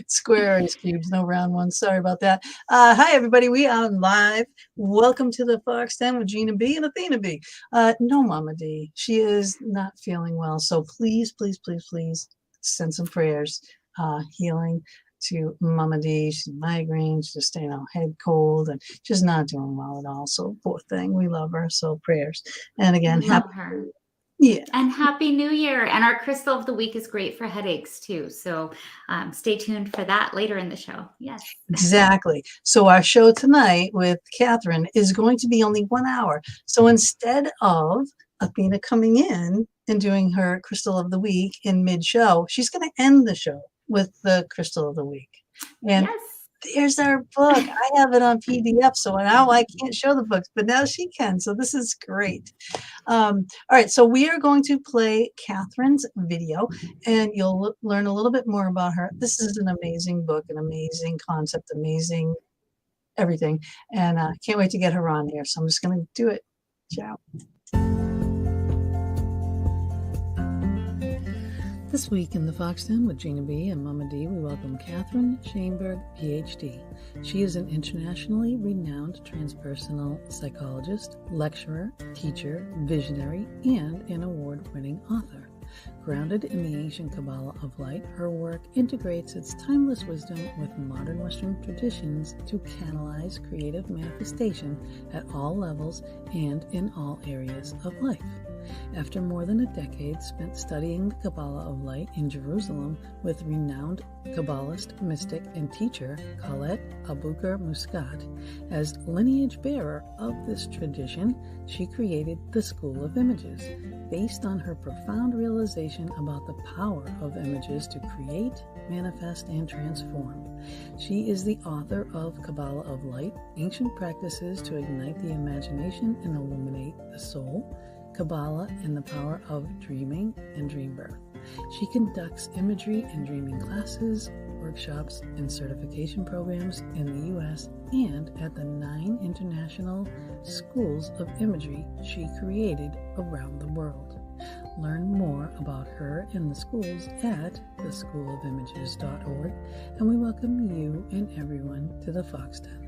Square ice cubes, no round ones. Sorry about that. Hi, everybody. We are live. Welcome to the Fox Den with Gina B and Athena B. No, Mama D. She is not feeling well. So please, please, please, please send some prayers. Healing to Mama D. She's migraine. She's just, head cold and she's not doing well at all. So poor thing. We love her. So prayers. And again, love her. Yeah. And Happy New Year. And our crystal of the week is great for headaches too. So stay tuned for that later in the show. Yes. Exactly. So our show tonight with Catherine is going to be only 1 hour. So instead of Athena coming in and doing her crystal of the week in mid-show, she's going to end the show with the crystal of the week. And yes. There's our book. I have it on PDF, so now I can't show the books, but now she can. So this is great. All right, so we are going to play Catherine's video, and you'll learn a little bit more about her. This is an amazing book, an amazing concept, amazing everything, and I can't wait to get her on here. So I'm just going to do it. Ciao. This week in the Fox Den with Gina B and Mama D, we welcome Catherine Shainberg Ph.D. She is an internationally renowned transpersonal psychologist, lecturer, teacher, visionary, and an award-winning author. Grounded in the ancient Kabbalah of light, her work integrates its timeless wisdom with modern Western traditions to catalyze creative manifestation at all levels and in all areas of life. After more than a decade spent studying the Kabbalah of Light in Jerusalem with renowned Kabbalist, mystic, and teacher Colette Abukar Muscat, as lineage bearer of this tradition, she created the School of Images, based on her profound realization about the power of images to create, manifest, and transform. She is the author of Kabbalah of Light, Ancient Practices to Ignite the Imagination and Illuminate the Soul, Kabbalah and the Power of Dreaming and Dream Birth. She conducts imagery and dreaming classes, workshops, and certification programs in the U.S. and at the 9 international schools of imagery she created around the world. Learn more about her and the schools at theschoolofimages.org, and we welcome you and everyone to the Fox Den.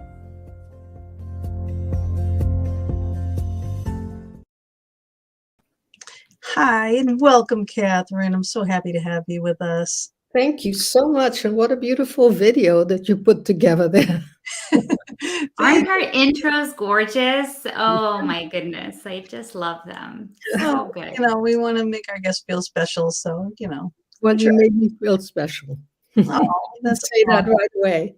Hi, and welcome, Catherine. I'm so happy to have you with us. Thank you so much. And what a beautiful video that you put together there. Aren't her intros gorgeous? Oh my goodness. I just love them. So good. We want to make our guests feel special. So, Well, you made me feel special. Oh, let's say that right away.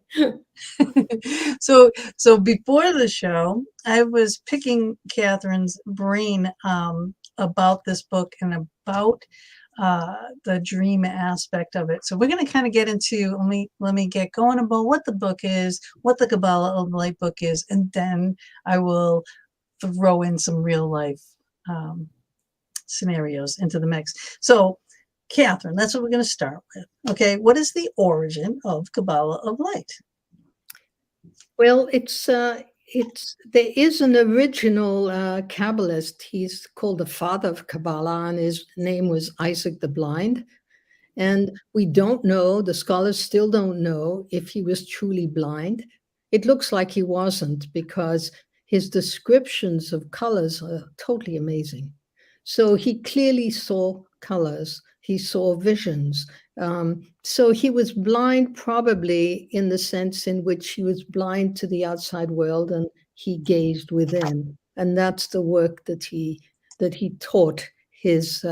So before the show, I was picking Catherine's brain about this book and about the dream aspect of it. So we're going to kind of get into, let me get going about what the book is, what the Kabbalah of Light book is, and then I will throw in some real life scenarios into the mix. So Catherine, that's what we're going to start with. Okay, what is the origin of Kabbalah of Light? Well, there is an original Kabbalist. He's called the father of Kabbalah, and his name was Isaac the Blind. And we don't know, the scholars still don't know if he was truly blind. It looks like he wasn't, because his descriptions of colors are totally amazing. So he clearly saw colors. He saw visions. So he was blind, probably in the sense in which he was blind to the outside world and he gazed within. And that's the work that he taught his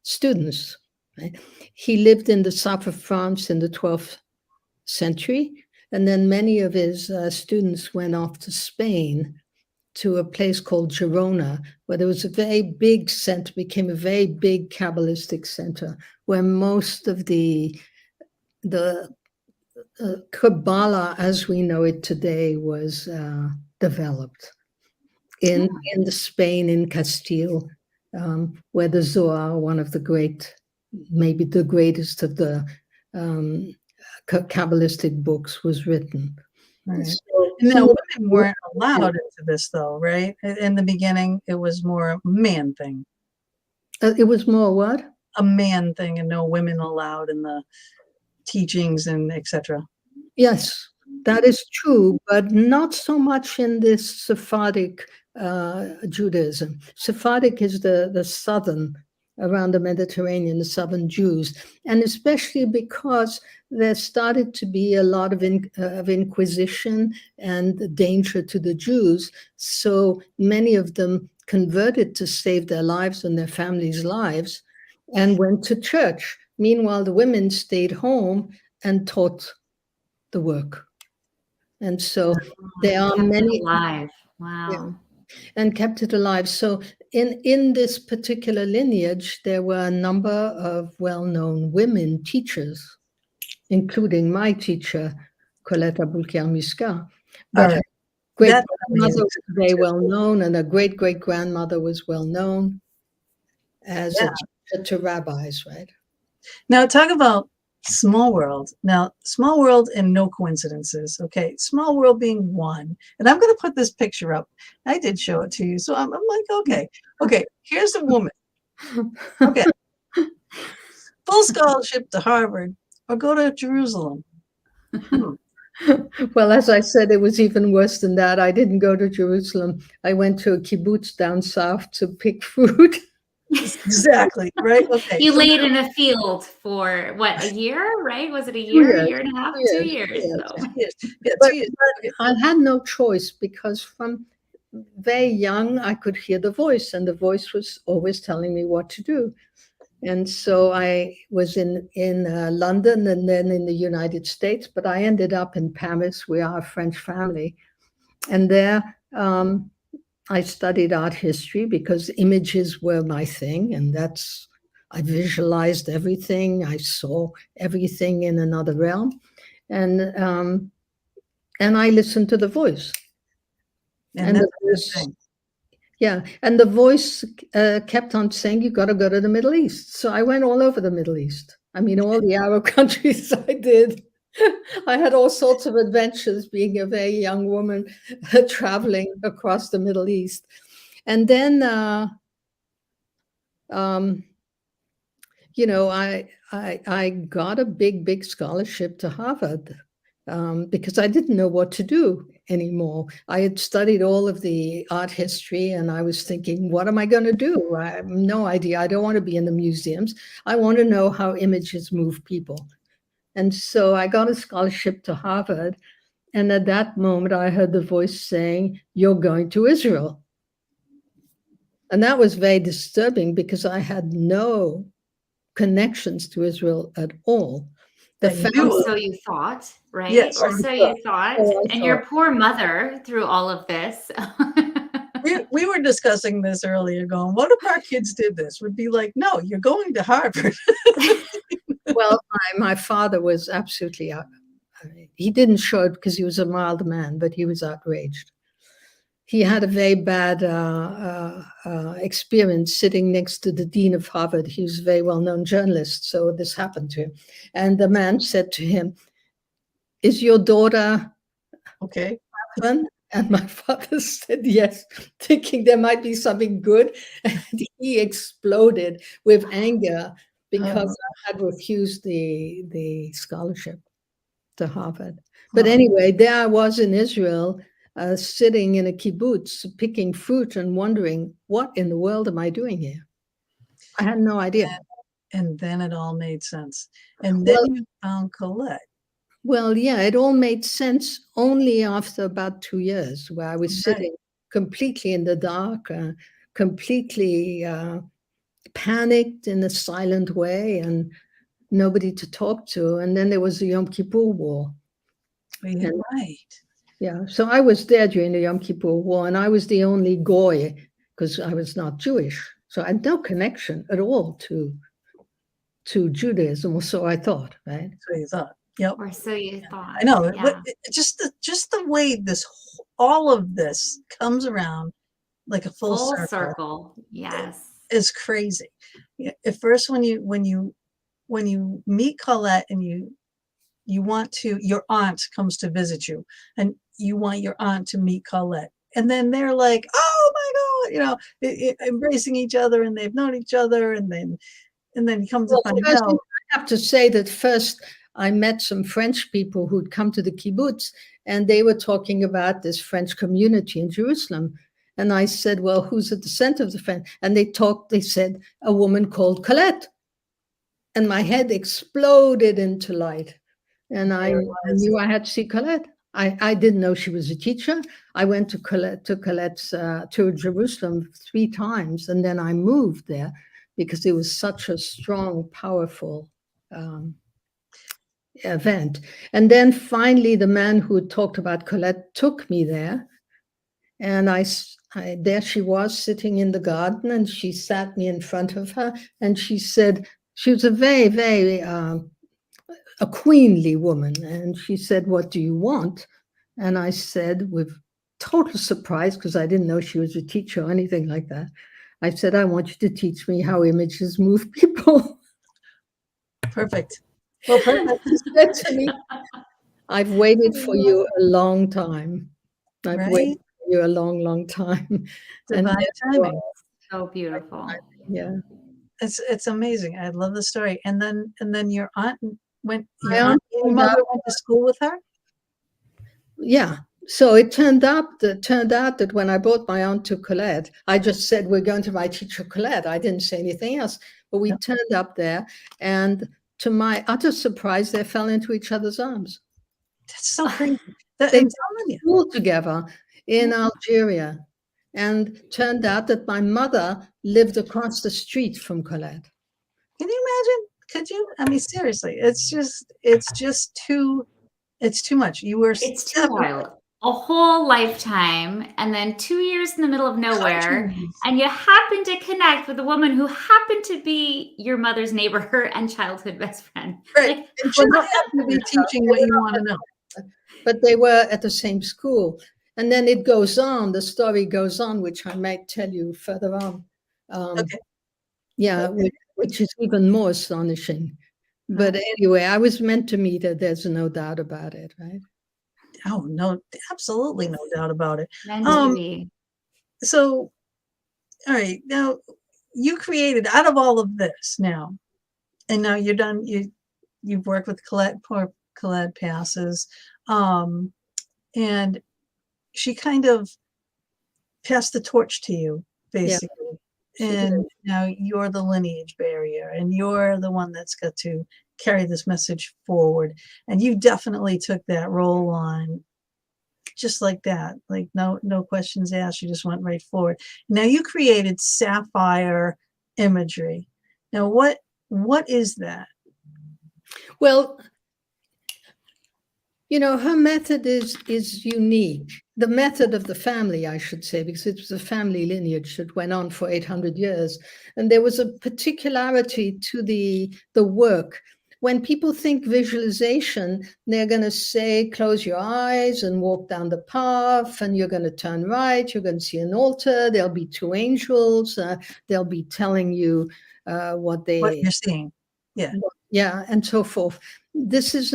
students. Right? He lived in the south of France in the 12th century. And then many of his students went off to Spain, to a place called Girona, where there was a very big center, became a very big Kabbalistic center, where most of the Kabbalah, as we know it today, was developed in the Spain, in Castile, where the Zohar, one of the great, maybe the greatest of the Kabbalistic books, was written. Right. So, now, women weren't allowed into this, though, right? In the beginning, it was more a man thing. It was more what? A man thing, and no women allowed in the teachings and etc. Yes, that is true, but not so much in this Sephardic Judaism. Sephardic is the southern, around the Mediterranean, the southern Jews, and especially because there started to be a lot of inquisition and danger to the Jews, so many of them converted to save their lives and their families' lives and went to church. Meanwhile, the women stayed home and taught the work. And so there are kept many it alive. Wow. yeah, and kept it alive. So in this particular lineage, there were a number of well-known women teachers, including my teacher, Coletta Bulkier-Miska. But her great-grandmother was very well known, and her great-great-grandmother was well known as a teacher to rabbis, right? Now talk about small world. Now, small world and no coincidences. Okay, small world being one. And I'm going to put this picture up. I did show it to you. So I'm like, okay, here's a woman. Okay. Full scholarship to Harvard or go to Jerusalem. Well, as I said, it was even worse than that. I didn't go to Jerusalem. I went to a kibbutz down south to pick fruit. Exactly, right? Okay. You laid in a field for what, a year, right? Was it a year, year and a half, 2 years? Yeah, but 2 years. I had no choice because from very young, I could hear the voice, and the voice was always telling me what to do. And so I was in London and then in the United States, but I ended up in Paris. We are a French family. And there I studied art history because images were my thing. And I visualized everything. I saw everything in another realm. And I listened to the voice. And the voice, yeah, and the voice kept on saying, you got to go to the Middle East. So I went all over the Middle East. I mean, all the Arab countries I did. I had all sorts of adventures being a very young woman traveling across the Middle East. And then, you know, I got a big scholarship to Harvard because I didn't know what to do anymore. I had studied all of the art history and I was thinking, what am I going to do? I have no idea. I don't want to be in the museums. I want to know how images move people. And so I got a scholarship to Harvard. And at that moment, I heard the voice saying, you're going to Israel. And that was very disturbing because I had no connections to Israel at all. So you thought, right? Yes, or so you thought. And your poor mother through all of this. we were discussing this earlier, going, what if our kids did this? Would be like, no, you're going to Harvard. Well, my father was absolutely, he didn't show it because he was a mild man, but he was outraged. He had a very bad experience sitting next to the dean of Harvard. He was a very well-known journalist, so this happened to him. And the man said to him, is your daughter okay? Catherine? And my father said yes, thinking there might be something good. And he exploded with anger because I had refused the scholarship to Harvard. But anyway, there I was in Israel, sitting in a kibbutz, picking fruit and wondering, what in the world am I doing here? I had no idea. And then it all made sense. And then you found Colette. Well, yeah, it all made sense only after about 2 years, where I was sitting completely in the dark, completely panicked in a silent way and nobody to talk to. And then there was the Yom Kippur War. Right. Yeah, so I was there during the Yom Kippur War, and I was the only goy because I was not Jewish. So I had no connection at all to Judaism, or so I thought, right? So you thought, yep. Or so you thought. I know, but just the way all of this comes around like a full circle. Yes, is crazy. At first, when you meet Colette and you want to, your aunt comes to visit you, and you want your aunt to meet Colette, and then they're like, oh my God, embracing each other, and they've known each other, and then he comes to find out. I have to say that first I met some French people who'd come to the kibbutz, and they were talking about this French community in Jerusalem. And I said, well, who's at the center of the French? And they said, a woman called Colette. And my head exploded into light. And I knew I had to see Colette. I didn't know she was a teacher. I went to Colette's to Jerusalem 3 times, and then I moved there because it was such a strong, powerful event. And then finally, the man who talked about Colette took me there, and I there she was sitting in the garden, and she sat me in front of her, and she said, she was a very, very a queenly woman. And she said, what do you want? And I said, with total surprise, because I didn't know she was a teacher or anything like that, I said, I want you to teach me how images move people. Perfect. Well, perfect. She said to me, I've waited for you a long time. I've waited for you a long, long time. Divine timing. So beautiful. Yeah. It's amazing. I love the story. And then your aunt went, your mother went to school with her? Yeah. So it turned out that when I brought my aunt to Colette, I just said, we're going to my teacher Colette. I didn't say anything else. But we turned up there, and to my utter surprise, they fell into each other's arms. That's so crazy. They went to school together in Algeria, and turned out that my mother lived across the street from Colette. Can you imagine? Could you? I mean, seriously, it's just too much. It's too wild. A whole lifetime, and then 2 years in the middle of nowhere, and you happen to connect with a woman who happened to be your mother's neighbor and childhood best friend. Right. And she doesn't have to be teaching what you want to know. But they were at the same school. And then it goes on, the story goes on, which I might tell you further on. Yeah, which is even more astonishing. But anyway, I was meant to meet her. There's no doubt about it, right? Oh, no, absolutely no doubt about it. So, all right, now you created out of all of this now, and now you're done. You've worked with Colette. Poor Colette passes, and she kind of passed the torch to you, basically. Yeah. And now you're the lineage barrier, and you're the one that's got to carry this message forward. And you definitely took that role on just like that, like no questions asked. You just went right forward. Now you created sapphire imagery. Now what is that? Well, you know, her method is unique. The method of the family, I should say, because it was a family lineage that went on for 800 years. And there was a particularity to the work. When people think visualization, they're going to say, close your eyes and walk down the path, and you're going to turn right, you're going to see an altar, there'll be 2 angels, they'll be telling you what you're seeing. Yeah. Yeah, and so forth. This is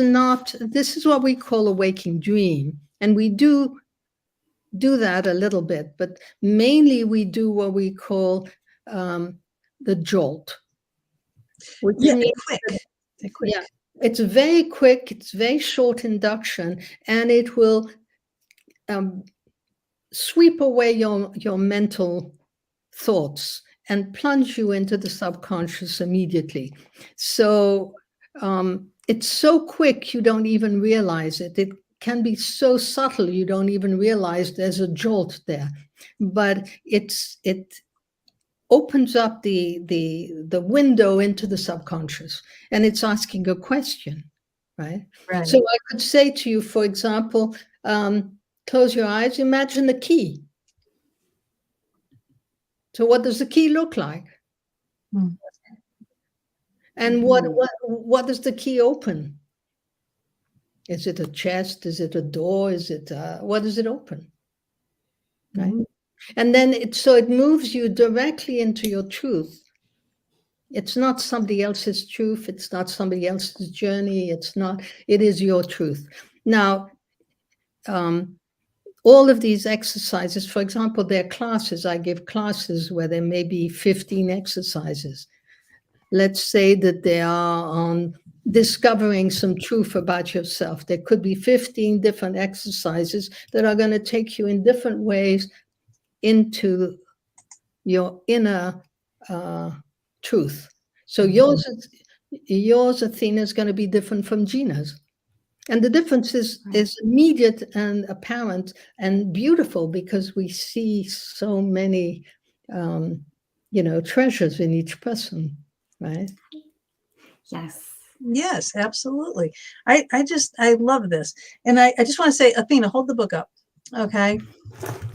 what we call a waking dream. And we do that a little bit, but mainly we do what we call the jolt. Which means quick. Yeah, it's very quick, it's very short induction, and it will sweep away your mental thoughts and plunge you into the subconscious immediately. So it's so quick you don't even realize it. It can be so subtle you don't even realize there's a jolt there. But it opens up the window into the subconscious, and it's asking a question, right? So I could say to you, for example, close your eyes, imagine the key. So what does the key look like? And what does the key open? Is it a chest? Is it a door? Is it what does it open? Right? And then it moves you directly into your truth. It's not somebody else's truth. It's not somebody else's journey. It is your truth. Now, all of these exercises, for example, they're classes. I give classes where there may be 15 exercises. Let's say that they are on discovering some truth about yourself. There could be 15 different exercises that are going to take you in different ways into your inner truth. So yours, Athena, is going to be different from Gina's. And the difference is immediate and apparent and beautiful, because we see so many, treasures in each person, right? Yes. Yes, absolutely. I love this. And I just want to say, Athena, hold the book up. Okay.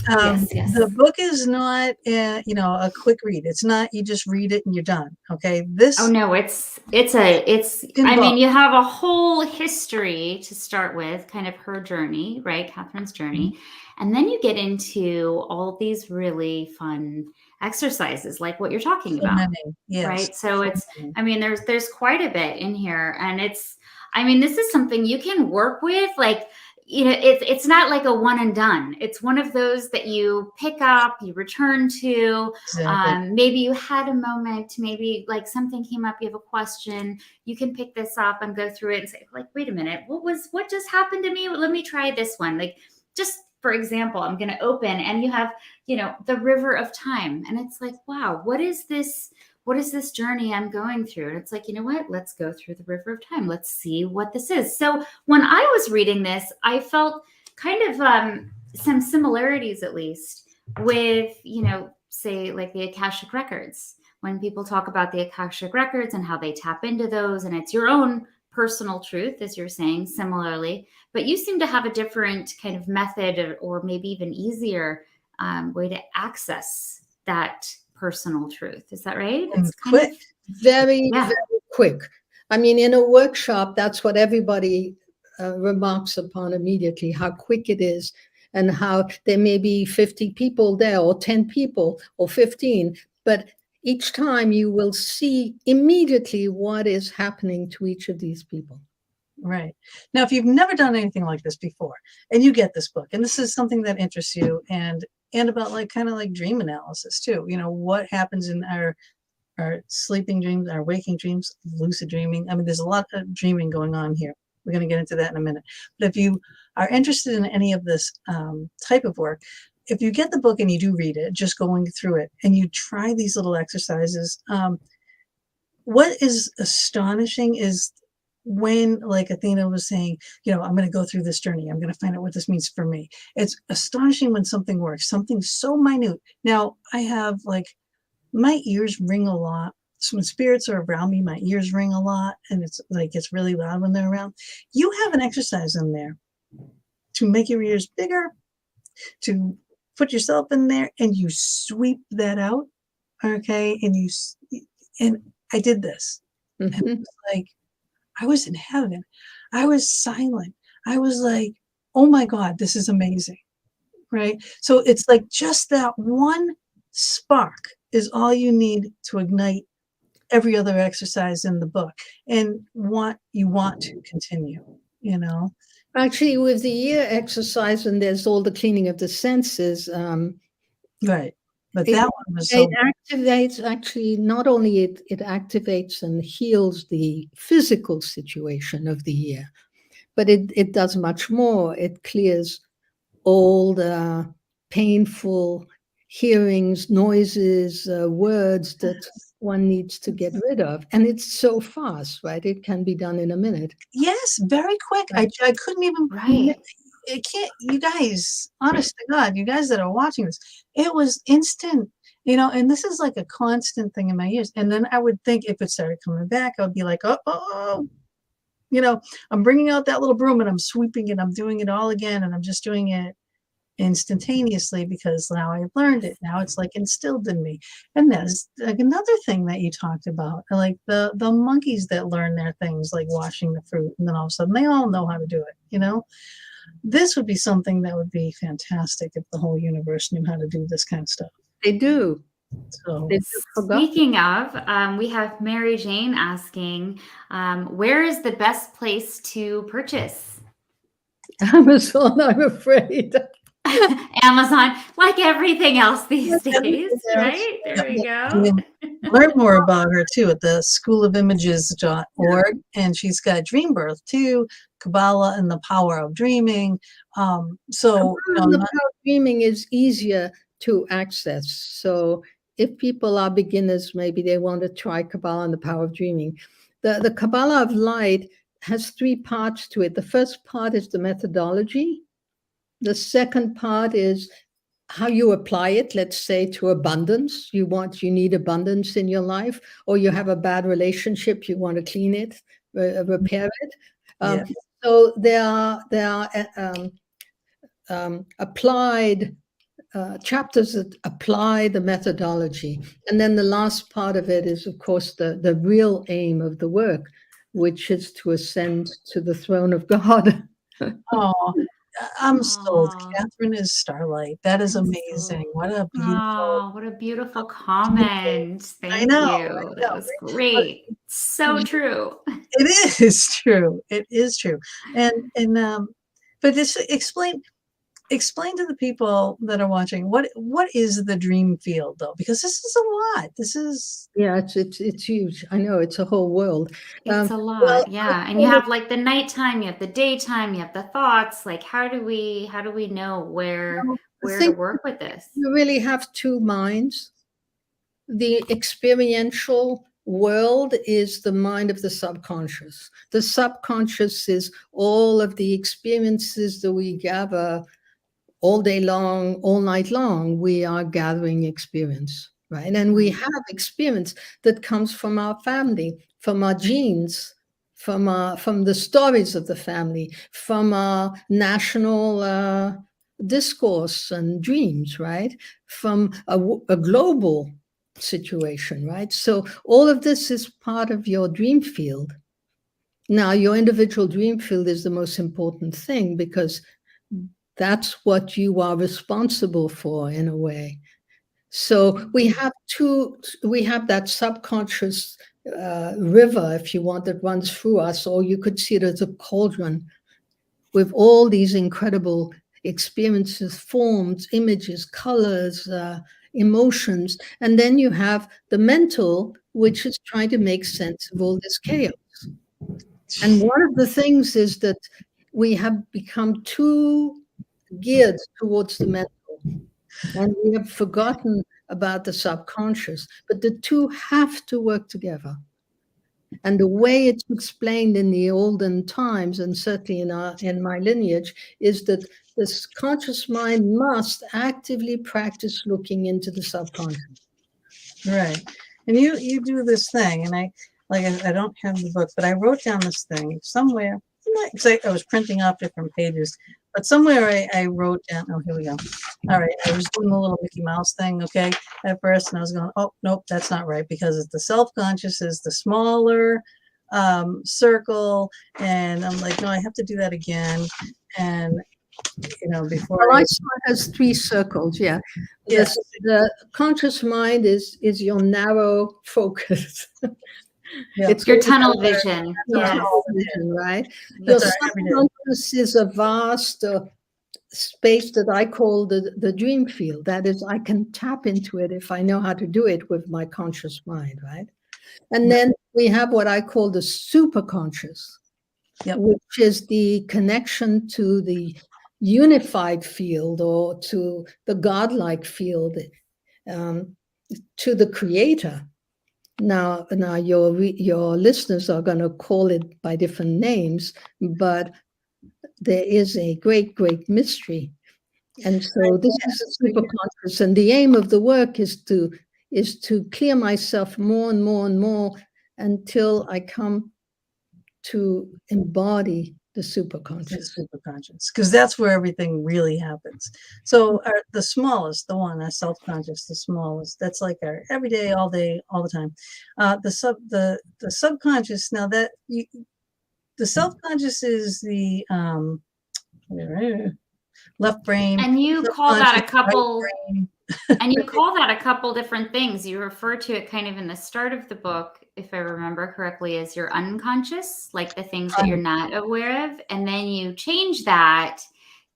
Yes. The book is not, a quick read. It's not, you just read it and you're done. Okay. This. Oh no, I mean, you have a whole history to start with, kind of her journey, right? Catherine's journey. And then you get into all these really fun exercises, like what you're talking about. Yes. Right. So I mean, there's quite a bit in here, and this is something you can work with, like, it's not like a one and done. It's one of those that you pick up, you return to. Exactly. Maybe you had a moment, maybe like something came up, you have a question, you can pick this up and go through it and say, like, wait a minute, what just happened to me? Let me try this one. Like, just for example, I'm going to open and you have, the river of time. And it's like, wow, what is this journey I'm going through? And it's like, you know what? Let's go through the river of time. Let's see what this is. So when I was reading this, I felt kind of some similarities, at least, with, say, like the Akashic records. When people talk about the Akashic records and how they tap into those, and it's your own personal truth, as you're saying, similarly. But you seem to have a different kind of method, or maybe even easier way to access that personal truth. Is that right? It's quick. Very quick. I mean, in a workshop, that's what everybody remarks upon immediately, how quick it is, and how there may be 50 people there, or 10 people, or 15, but each time you will see immediately what is happening to each of these people. Right. Now, if you've never done anything like this before, and you get this book, and this is something that interests you, and about kind of dream analysis too, what happens in our sleeping dreams, our waking dreams, lucid dreaming. I mean, there's a lot of dreaming going on here. We're going to get into that in a minute. But if you are interested in any of this type of work, if you get the book and you do read it, just going through it, and you try these little exercises, what is astonishing is when, like Athena was saying, I'm going to go through this journey. I'm going to find out what this means for me. It's astonishing when something works, something so minute. Now, I have my ears ring a lot. So when spirits are around me, my ears ring a lot, and it's really loud when they're around. You have an exercise in there to make your ears bigger, to put yourself in there, and you sweep that out. Okay. And I did this. And it was I was in heaven. I was silent. I was like, oh my God, this is amazing. Right. So it's just that one spark is all you need to ignite every other exercise in the book, and you want to continue, Actually, with the ear exercise, and there's all the cleaning of the senses. Right. But that one was so... It activates, actually, not only it activates and heals the physical situation of the ear, but it does much more. It clears all the painful hearings, noises, words that one needs to get rid of. And it's so fast, right? It can be done in a minute. Yes, very quick. Right. I couldn't even... Right. It can't, you guys, honest to God, you guys that are watching this, it was instant, and this is a constant thing in my ears. And then I would think, if it started coming back, I would be like, oh, I'm bringing out that little broom and I'm sweeping it. I'm doing it all again. And I'm just doing it instantaneously, because now I've learned it. Now it's instilled in me. And there's another thing that you talked about, the monkeys that learn their things, like washing the fruit. And then all of a sudden they all know how to do it, This would be something that would be fantastic if the whole universe knew how to do this kind of stuff. They do. So, speaking of, we have Mary Jane asking, where is the best place to purchase? Amazon, I'm afraid. Amazon, like everything else these days, right? There we You go. can learn more about her too at the schoolofimages.org. And she's got Dream Birth too, Kabbalah and the Power of Dreaming. The power of dreaming is easier to access. So if people are beginners, maybe they want to try Kabbalah and the Power of Dreaming. The Kabbalah of Light has 3 parts to it. The first part is the methodology. The second part is how you apply it, let's say to abundance. You need abundance in your life, or you have a bad relationship, you want to clean it, repair it. So there are applied chapters that apply the methodology. And then the last part of it is, of course, the real aim of the work, which is to ascend to the throne of God. Oh, I'm sold. Catherine is Starlight. That is amazing. What a beautiful comment. Thank you. That was great. So true. It is true. It is true. But just explain to the people that are watching what is the dream field, though, because this is a lot. This is it's huge. I know, it's a whole world. It's a lot, and you have like the nighttime, you have the daytime, you have the thoughts. Like, how do we know where to work with this? You really have 2 minds. The experiential world is the mind of the subconscious. The subconscious is all of the experiences that we gather all day long, all night long. We are gathering experience, right? And we have experience that comes from our family, from our genes, from the stories of the family, from our national discourse and dreams, right? From a global situation, right? So all of this is part of your dream field. Now, your individual dream field is the most important thing, because that's what you are responsible for, in a way. So we have that subconscious river, if you want, that runs through us, or you could see it as a cauldron with all these incredible experiences, forms, images, colors, emotions. And then you have the mental, which is trying to make sense of all this chaos. And one of the things is that we have become too geared towards the mental, and we have forgotten about the subconscious, but the 2 have to work together. And the way it's explained in the olden times, and certainly in my lineage, is that this conscious mind must actively practice looking into the subconscious. Right. And you do this thing, and I don't have the book, but I wrote down this thing somewhere. I was printing off different pages, but somewhere I wrote down, oh, here we go. All right, I was doing the little Mickey Mouse thing, okay, at first, and I was going, oh, nope, that's not right, because it's the self-conscious is the smaller circle, and I'm like, no, I have to do that again, and before I saw it has 3 circles, yeah. Yes. The conscious mind is your narrow focus. It's your tunnel vision. Yes. Right? Your subconscious is a vast space that I call the dream field. That is, I can tap into it if I know how to do it with my conscious mind, right? And then we have what I call the superconscious, which is the connection to the unified field, or to the godlike field, to the creator. Now your listeners are going to call it by different names, but there is a great, great mystery. And so this is the superconscious, and the aim of the work is to clear myself more and more and more until I come to embody the superconscious. Because that's where everything really happens. So the smallest, the one, our self-conscious, the smallest, that's like our everyday, all day, all the time. The subconscious, now that the self-conscious is the left brain. And you call that a couple and you call that a couple different things. You refer to it kind of in the start of the book, if I remember correctly, as your unconscious, like the things that you're not aware of. And then you change that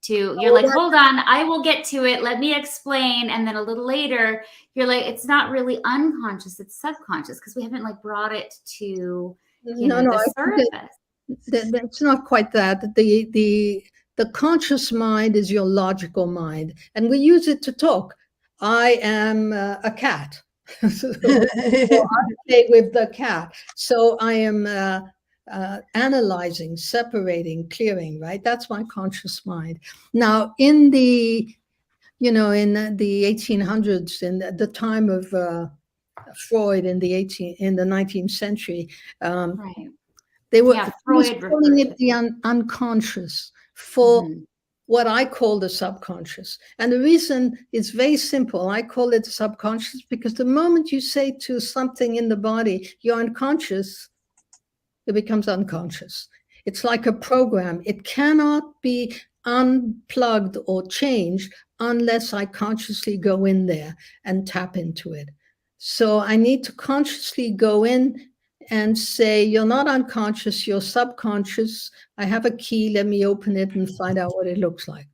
you're like, hold on, I will get to it. Let me explain. And then a little later, you're like, it's not really unconscious, it's subconscious, because we haven't like brought it to, the surface. That's not quite that. The conscious mind is your logical mind, and we use it to talk. I am a cat. So I play with the cat. So I am analyzing, separating, clearing, right? That's my conscious mind. Now, in the 1800s, in the time of Freud in the 19th century, Right. they were Freud calling it the unconscious for what I call the subconscious. And the reason is very simple. I call it subconscious because the moment you say to something in the body, you're unconscious, it becomes unconscious. It's like a program. It cannot be unplugged or changed unless I consciously go in there and tap into it. So I need to consciously go in and say, you're not unconscious, you're subconscious. I have a key, let me open it and find out what it looks like.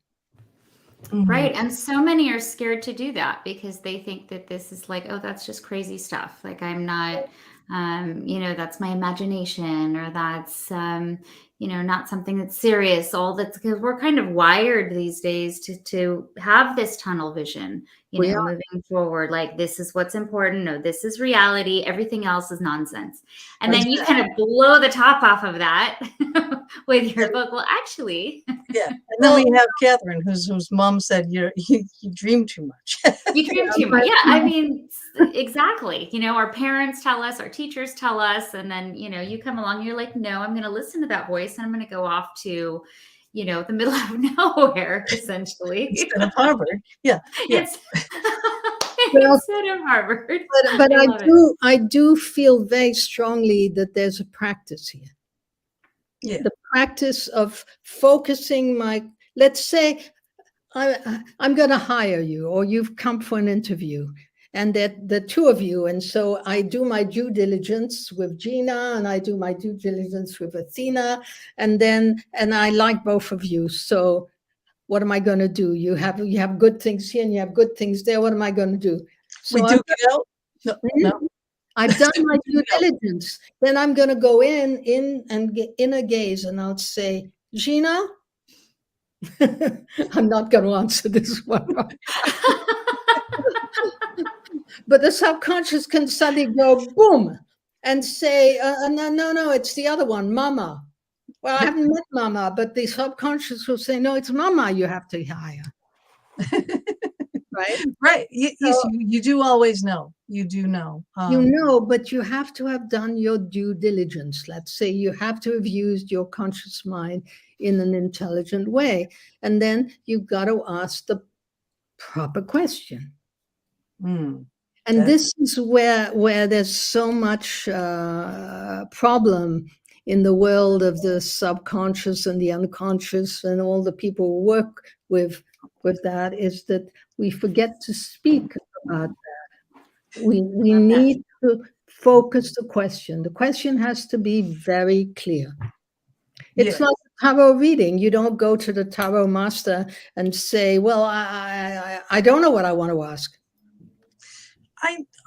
Right. And so many are scared to do that because they think that this is like, oh, that's just crazy stuff. Like I'm not, that's my imagination, or that's, not something that's serious. All that's because we're kind of wired these days to have this tunnel vision, moving forward. Like this is what's important. No, this is reality. Everything else is nonsense. And then you kind of blow the top off of that with your book. Well, actually, yeah. And then we have Catherine, whose mom said you dream too much. You dream too much. Yeah, I mean, exactly. Our parents tell us, our teachers tell us, and then you come along. You're like, no, I'm going to listen to that voice, and I'm going to go off to, the middle of nowhere, essentially. Instead of Harvard. Yeah. Instead of Harvard. But I do feel very strongly that there's a practice here. Yeah. The practice of focusing let's say I'm going to hire you, or you've come for an interview, and that the two of you, and so I do my due diligence with Gina, and I do my due diligence with Athena, and I like both of you. So what am I going to do? You have good things here and you have good things there. What am I going to do? So we do get out. No. I've done my due diligence. Then I'm going to go in and get in a gaze, and I'll say, Gina, I'm not going to answer this one. But the subconscious can suddenly go boom and say, no, it's the other one, Mama. Well, I haven't met Mama, but the subconscious will say, no, it's Mama you have to hire. Right? Right. Yes, you do always know. You do know. But you have to have done your due diligence. Let's say you have to have used your conscious mind in an intelligent way. And then you've got to ask the proper question. And this is where there's so much problem in the world of the subconscious and the unconscious, and all the people who work with that, is that we forget to speak about that. We need to focus the question. The question has to be very clear. It's like tarot reading. You don't go to the tarot master and say, well, I don't know what I want to ask.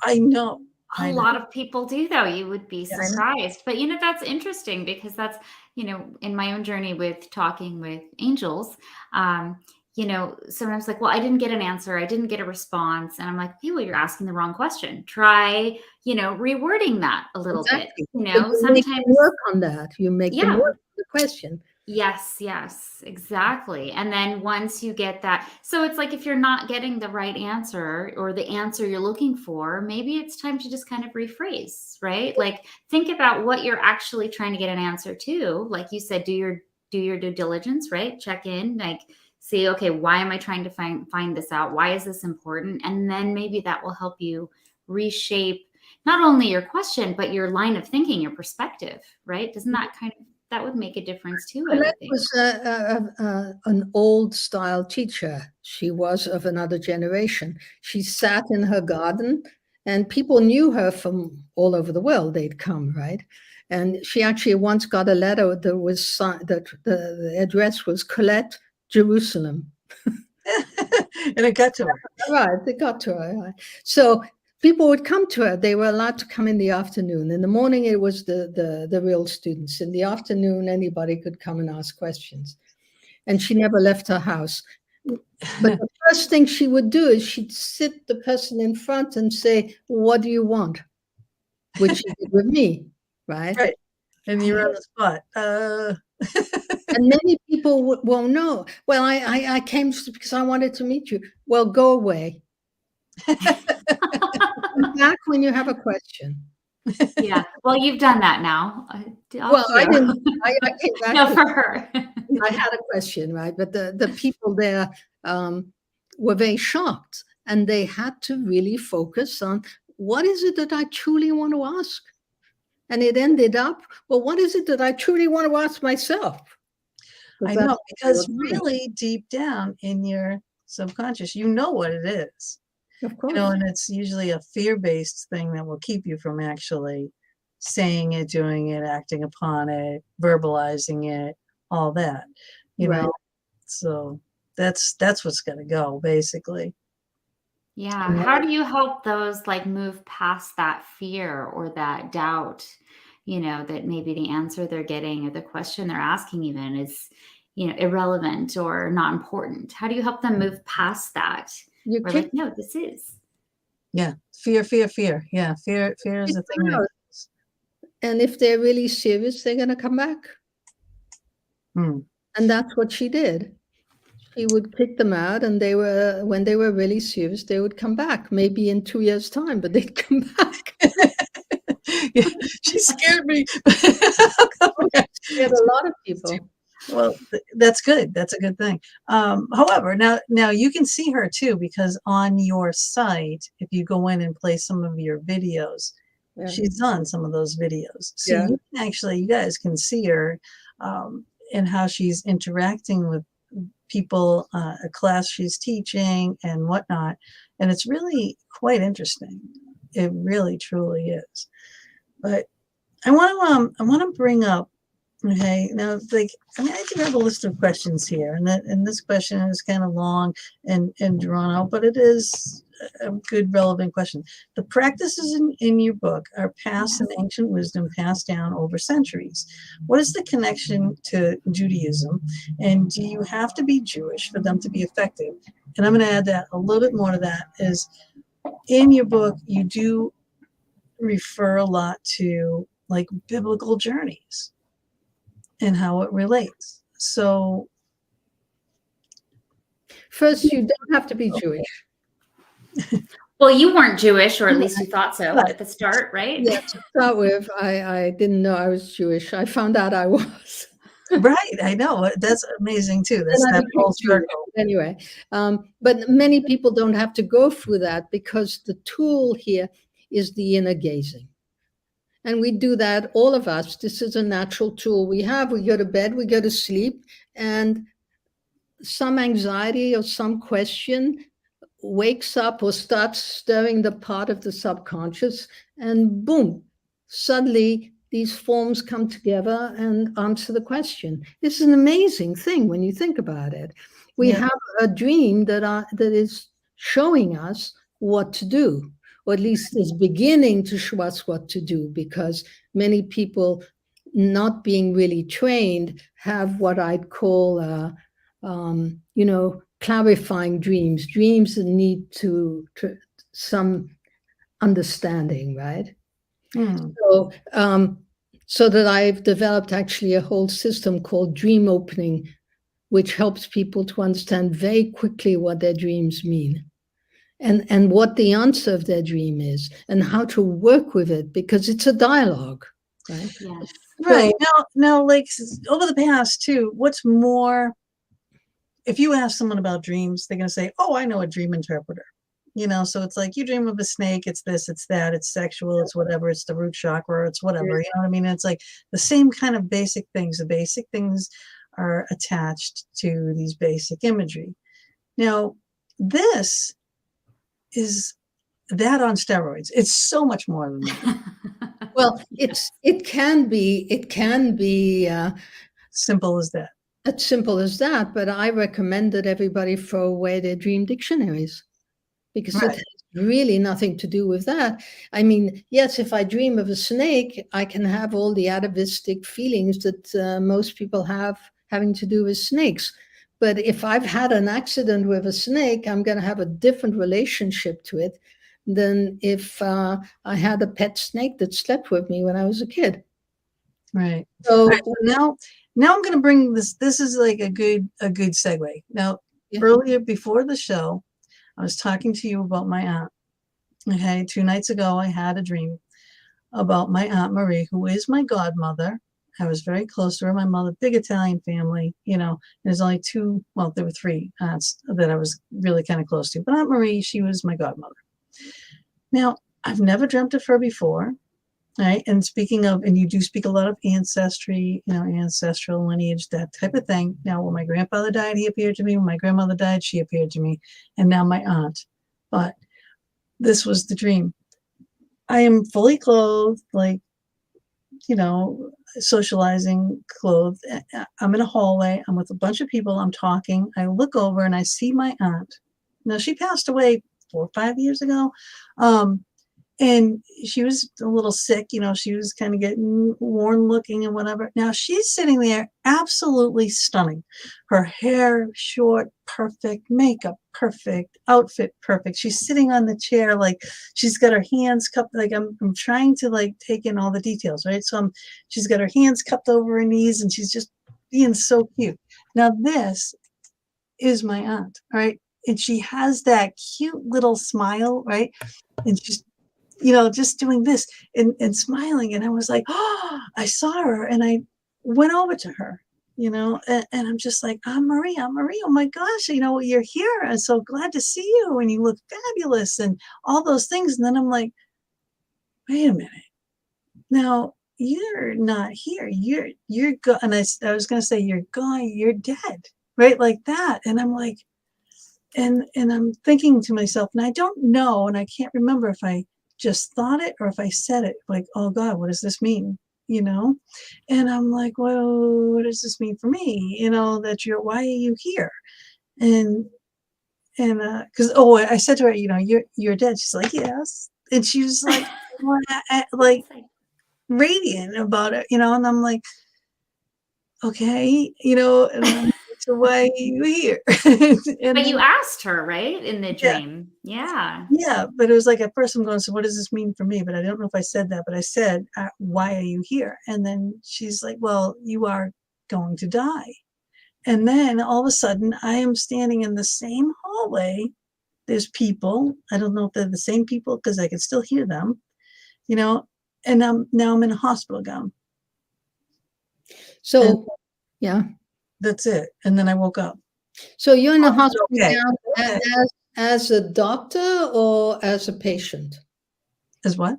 I know. A lot of people do, though. You would be surprised. But, that's interesting because that's, in my own journey with talking with angels, sometimes like, well, I didn't get an answer. I didn't get a response. And I'm like, hey, well, you're asking the wrong question. Try, rewording that a little bit. Sometimes work on that. You make them work on the question. Yes, exactly. And then once you get that, so it's like if you're not getting the right answer or the answer you're looking for, maybe it's time to just kind of rephrase, right? Like think about what you're actually trying to get an answer to. Like you said, do your due diligence, right? Check in, like see, okay, why am I trying to find this out? Why is this important? And then maybe that will help you reshape not only your question, but your line of thinking, your perspective, right? Doesn't that that would make a difference too, I would think. Was an old style teacher. She was of another generation. She sat in her garden, and people knew her from all over the world. They'd come, right? And she actually once got a letter that was that the address was Colette Jerusalem. And it got to her. Right, they got to her. Right. So people would come to her. They were allowed to come in the afternoon. In the morning, it was the real students. In the afternoon, anybody could come and ask questions. And she never left her house. But the first thing she would do is she'd sit the person in front and say, "What do you want?" Which she did with me, right? Right. And you're on the spot. And many people won't know. Well, I came because I wanted to meet you. Well, go away. Come back when you have a question. Yeah. Well, you've done that now. Well, I didn't. I came back. No, for her. I had a question, right? But the people there were very shocked, and they had to really focus on what is it that I truly want to ask. And it ended up, well, what is it that I truly want to ask myself? I know, because really deep down in your subconscious, you know what it is. Of course. You know, and it's usually a fear-based thing that will keep you from actually saying it, doing it, acting upon it, verbalizing it, all that. You know, so that's what's going to go, basically. Yeah. How do you help those like move past that fear or that doubt, you know, that maybe the answer they're getting or the question they're asking even is, you know, irrelevant or not important? How do you help them move past that? We're like, no, this is. Yeah. Fear. Yeah. Fear is the thing. And if they're really serious, they're going to come back. And that's what she did. She would kick them out, and when they were really serious, they would come back, maybe in 2 years' time, but they'd come back. Yeah, she scared me. Scared a lot of people. Well, that's good. That's a good thing. However, now you can see her too, because on your site, if you go in and play some of your videos, she's done some of those videos. So you can actually, you guys can see her and how she's interacting with people, a class she's teaching and whatnot. And it's really quite interesting. It really, truly is. But I want to bring up, okay, now, like, I mean, I do have a list of questions here, and this question is kind of long and drawn out, but it is a good, relevant question. The practices in your book are past and ancient wisdom passed down over centuries. What is the connection to Judaism, and do you have to be Jewish for them to be effective? And I'm going to add that a little bit more to that is, in your book, you do refer a lot to like biblical journeys and how it relates. So first, you don't have to be Jewish. Well, you weren't Jewish, or at least you thought so at the start, right? Yeah, to start with, I didn't know I was Jewish. I found out I was. Right, I know. That's amazing too. That's that whole circle. Anyway, but many people don't have to go through that, because the tool here is the inner gazing. And we do that, all of us. This is a natural tool we have. We go to bed, we go to sleep, and some anxiety or some question wakes up or starts stirring the part of the subconscious, and boom, suddenly these forms come together and answer the question. This is an amazing thing when you think about it. We have a dream that is showing us what to do, or at least is beginning to show us what to do, because many people, not being really trained, have what I'd call, clarifying dreams that need to some understanding, right? So that I've developed actually a whole system called dream opening, which helps people to understand very quickly what their dreams mean. And what the answer of their dream is, and how to work with it, because it's a dialogue, right? Yes. Right. Now, like, over the past too, what's more, if you ask someone about dreams, they're going to say, oh, I know a dream interpreter. You know, so it's like, you dream of a snake, it's this, it's that, it's sexual, it's whatever, it's the root chakra, it's whatever, you know what I mean? It's like the same kind of basic things. The basic things are attached to these basic imagery. Now, this is that on steroids. It's so much more than that. Well, it can be simple as that. It's simple as that, but I recommend that everybody throw away their dream dictionaries because it Right. has really nothing to do with that. I mean, yes, if I dream of a snake, I can have all the atavistic feelings that most people have having to do with snakes. But if I've had an accident with a snake, I'm going to have a different relationship to it than if I had a pet snake that slept with me when I was a kid. Right. So, All right, so now I'm going to bring this. This is like a good segue. Now, yeah. earlier before the show, I was talking to you about my aunt. Okay, 2 nights ago, I had a dream about my Aunt Marie, who is my godmother. I was very close to her. My mother, big Italian family, you know. There's only two, well, there were three aunts that I was really kind of close to. But Aunt Marie, she was my godmother. Now, I've never dreamt of her before. Right. And speaking of, and you do speak a lot of ancestry, you know, ancestral lineage, that type of thing. Now, when my grandfather died, he appeared to me. When my grandmother died, she appeared to me. And now my aunt. But this was the dream. I am fully clothed, like, you know, socializing, clothed. I'm in a hallway. I'm with a bunch of people. I'm talking. I look over and I see my aunt. Now, she passed away 4 or 5 years ago. And she was a little sick, you know, she was kind of getting worn looking and whatever. Now she's sitting there absolutely stunning. Her hair short, perfect, makeup perfect, outfit perfect. She's sitting on the chair like she's got her hands cupped, like I'm trying to like take in all the details, right? So she's got her hands cupped over her knees and she's just being so cute. Now this is my aunt, right? And she has that cute little smile, right? And she's, you know, just doing this and smiling. And I was like, oh, I saw her and I went over to her, you know, and I'm just like, I'm Marie. Oh my gosh, you know, you're here. I'm so glad to see you. And you look fabulous and all those things. And then I'm like, wait a minute. Now you're not here. You're gone. And I was going to say, you're gone. You're dead. Right. Like that. And I'm like, and I'm thinking to myself, and I don't know, and I can't remember if I just thought it or if I said it, like, oh God, what does this mean? You know? And I'm like, well, what does this mean for me? You know, that why are you here? And because I said to her, you know, you're dead. She's like, yes. And she was like, like radiant about it, you know, and I'm like, okay, you know, and I'm like, so why are you here? And But you then, asked her, right? In the yeah. dream. Yeah. Yeah, but it was like at first I'm going, so what does this mean for me? But I don't know if I said that, but I said, why are you here? And then she's like, well, you are going to die. And then all of a sudden I am standing in the same hallway. There's people. I don't know if they're the same people because I can still hear them, you know, and now I'm in a hospital gown. So, And yeah. that's it. And then I woke up. So you're in a hospital okay. gown as a doctor or as a patient? As what?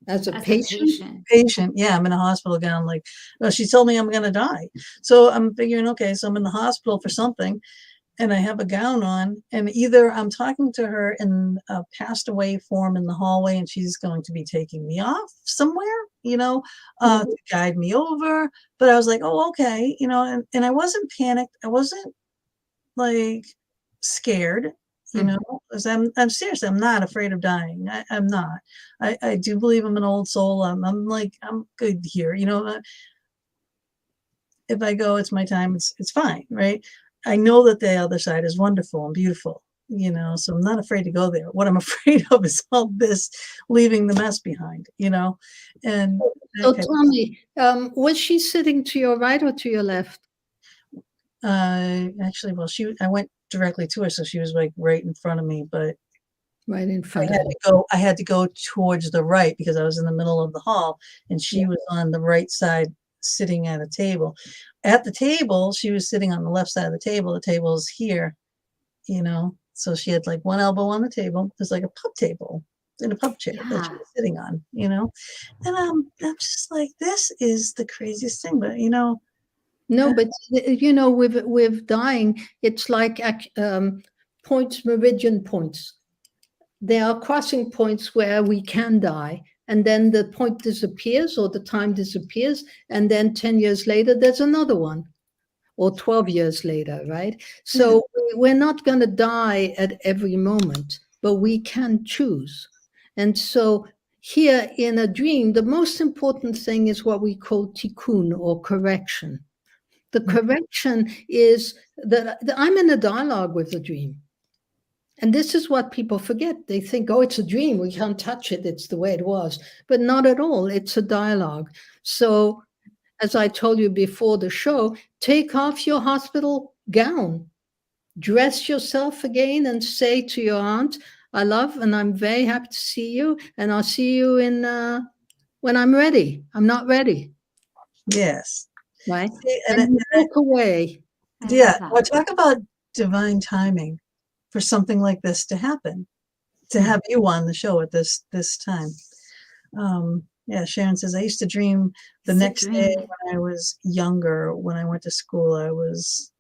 As a As a patient? Patient. Yeah, I'm in a hospital gown. Like, well, she told me I'm going to die. So I'm figuring, okay, so I'm in the hospital for something and I have a gown on and either I'm talking to her in a passed away form in the hallway and she's going to be taking me off somewhere, you know, to guide me over. But I was like, oh, okay. You know, and I wasn't panicked. I wasn't like scared, you know, because I'm serious. I'm not afraid of dying. I'm not. I do believe I'm an old soul. I'm like, I'm good here. You know, if I go, it's my time. It's fine. Right. I know that the other side is wonderful and beautiful, you know, so I'm not afraid to go there. What I'm afraid of is all this leaving the mess behind, you know, and So tell me, was she sitting to your right or to your left? actually, well, I went directly to her, so she was like right in front of me, but right in front of you. I had to go towards the right because I was in the middle of the hall and she was on the right side sitting at a table. At the table, she was sitting on the left side of the table. The table is here, you know, so she had like one elbow on the table. There's like a pub table in a pub chair that she was sitting on, you know, and I'm just like, this is the craziest thing, but you know. No, but you know, with dying, it's like points, meridian points. There are crossing points where we can die, and then the point disappears or the time disappears, and then 10 years later, there's another one. or 12 years later, right? So we're not going to die at every moment, but we can choose. And so here in a dream, the most important thing is what we call tikkun, or correction. The correction is that I'm in a dialogue with the dream. And this is what people forget. They think, oh, it's a dream. We can't touch it. It's the way it was. But not at all. It's a dialogue. So as I told you before the show, take off your hospital gown, dress yourself again, and say to your aunt, I love and I'm very happy to see you. And I'll see you in when I'm ready. I'm not ready. Yes. Right. See, And you walk away. Yeah. Well, talk about divine timing for something like this to happen, to have you on the show at this time. Yeah, Sharon says, I used to dream the next day when I was younger, when I went to school, I was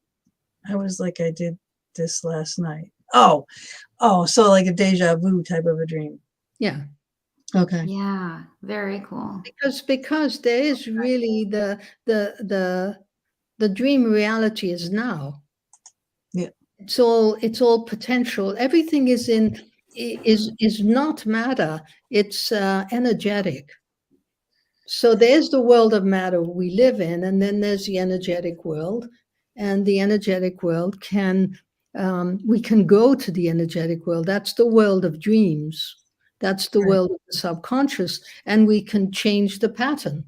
like, I did this last night. Oh, so like a deja vu type of a dream. Yeah. Okay. Yeah, very cool. Because there is really the dream reality is now. Yeah. It's all potential. Everything is not matter. It's energetic. So there's the world of matter we live in, and then there's the energetic world. And the energetic world we can go to the energetic world. That's the world of dreams. That's the world of the subconscious, and we can change the pattern.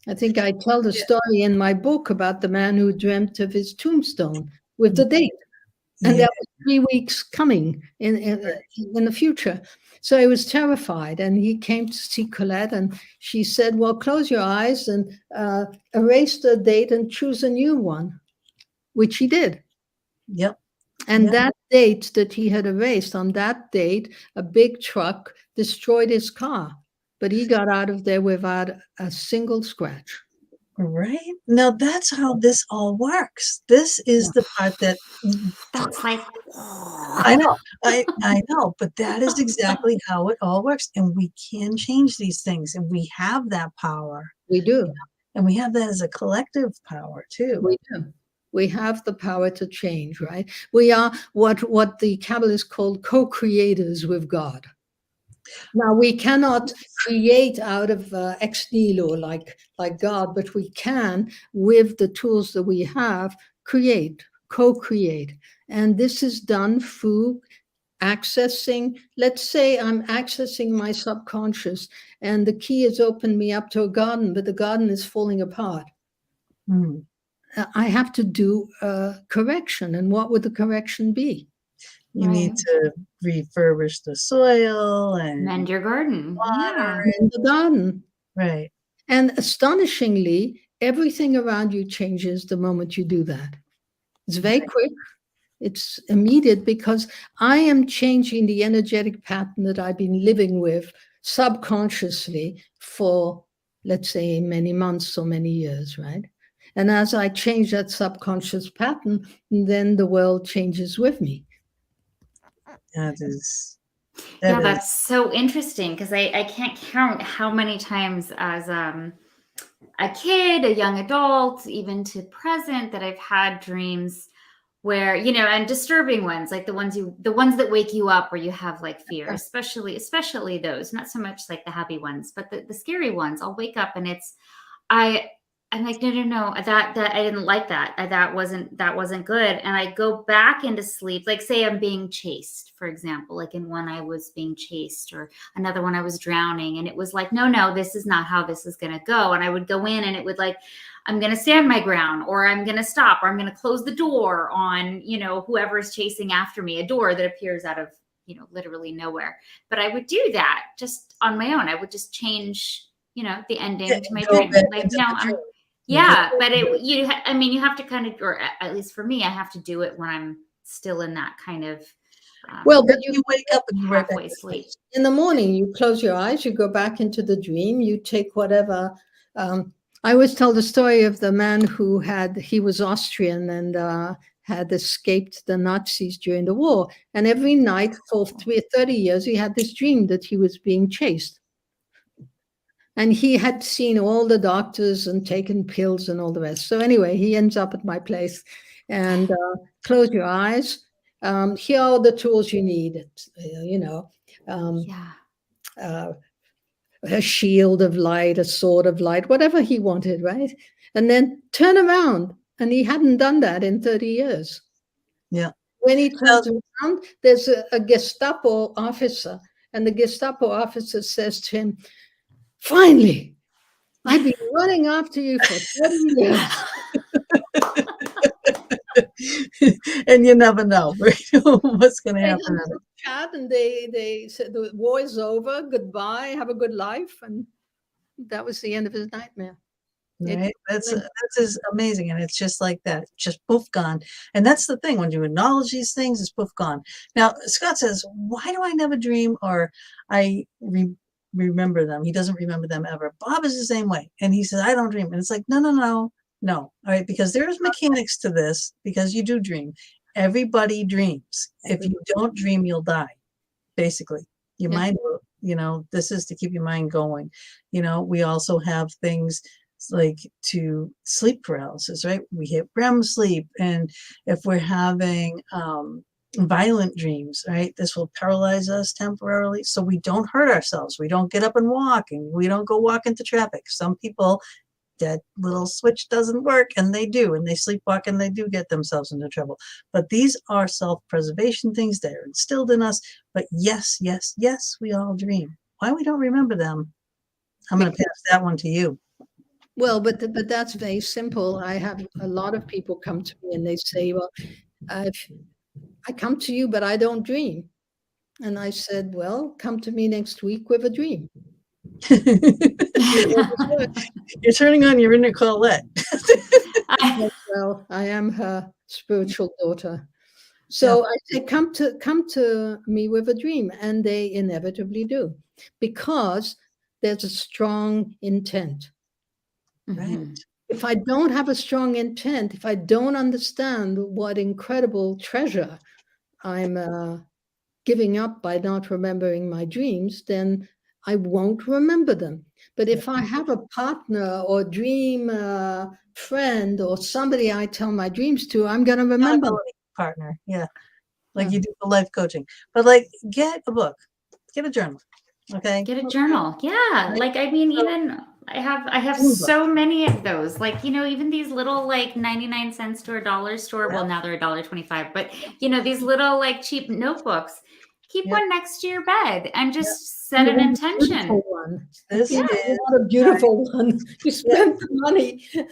I think I tell the story in my book about the man who dreamt of his tombstone with the date. And that was 3 weeks coming in the future. So he was terrified, and he came to see Colette, and she said, well, close your eyes and erase the date and choose a new one, which he did. Yep. And that date that he had erased, on that date, a big truck destroyed his car, but he got out of there without a single scratch. Right. Now that's how this all works. This is the part that's like, I know, but that is exactly how it all works. And we can change these things, and we have that power. We do. And we have that as a collective power too. We do. We have the power to change, right? We are what the Kabbalists called co-creators with God. Now, we cannot create out of ex nihilo like God, but we can, with the tools that we have, co-create. And this is done through accessing, let's say I'm accessing my subconscious, and the key has opened me up to a garden, but the garden is falling apart. I have to do a correction. And what would the correction be? You need to refurbish the soil and mend your garden. Water in the garden. Right. And astonishingly, everything around you changes the moment you do that. It's very quick. It's immediate, because I am changing the energetic pattern that I've been living with subconsciously for, let's say, many months or many years, right? And as I change that subconscious pattern, then the world changes with me. That's so interesting, because I can't count how many times as a kid, a young adult, even to present, that I've had dreams where, and disturbing ones, like the ones that wake you up, where you have like fear, especially those, not so much like the happy ones, but the scary ones. I'll wake up and I'm like, no, that I didn't like that. That wasn't good. And I go back into sleep. Like, say I'm being chased, for example, like in one I was being chased, or another one I was drowning. And it was like, no, this is not how this is going to go. And I would go in, and it would like, I'm going to stand my ground, or I'm going to stop, or I'm going to close the door on, whoever is chasing after me, a door that appears out of, literally nowhere. But I would do that just on my own. I would just change, the ending to my dream. Like, but you have to kind of, or at least for me, I have to do it when I'm still in that kind of but you wake up and you halfway sleep. In the morning, you close your eyes, you go back into the dream, you take whatever. I always tell the story of the man he was Austrian and had escaped the Nazis during the war. And every night for 30 years, he had this dream that he was being chased. And he had seen all the doctors and taken pills and all the rest. So anyway, he ends up at my place, and close your eyes. Here are the tools you need. Yeah. A shield of light, a sword of light, whatever he wanted, right? And then turn around. And he hadn't done that in 30 years. Yeah. When he turns around, there's a Gestapo officer, and the Gestapo officer says to him, "Finally, I've been running after you for 30 years." And you never know, right? What's going to happen. Chat, and they said the war is over, goodbye, have a good life, and that was the end of his nightmare. Right? That's is amazing, and it's just like that, just poof, gone. And that's the thing, when you acknowledge these things, it's poof, gone. Now Scott says, why do I never dream, or I remember them? He doesn't remember them ever. Bob is the same way, and he says, I don't dream. And it's like, no. All right, because there's mechanics to this, because you do dream. Everybody dreams. If you don't dream, you'll die. Basically, your mind will, this is to keep your mind going. We also have things like to sleep paralysis, right? We hit REM sleep, and if we're having violent dreams, right, this will paralyze us temporarily, so we don't hurt ourselves. We don't get up and walk, and we don't go walk into traffic. Some people, that little switch doesn't work, and they do, and they sleepwalk, and they do get themselves into trouble. But these are self-preservation things that are instilled in us. But yes, we all dream. Why we don't remember them? I'm going to pass that one to you. Well, but that's very simple. I have a lot of people come to me and they say, well, I come to you, but I don't dream. And I said, well, come to me next week with a dream. You're turning on your inner Colette. Well, I am her spiritual daughter. So I say, come to me with a dream, and they inevitably do, because there's a strong intent. Right. If I don't have a strong intent, if I don't understand what incredible treasure I'm giving up by not remembering my dreams, then I won't remember them. But if I have a partner or dream friend or somebody I tell my dreams to, I'm going to remember. Partner, like you do for life coaching. But like, get a book, get a journal, okay? Get a journal, yeah. Like, I mean, even I have so many of those. Like, even these little like 99 cents to a dollar store. Well, now they're $1.25, but these little like cheap notebooks. Keep one next to your bed and just set an intention. This is a beautiful one. You spent the money. This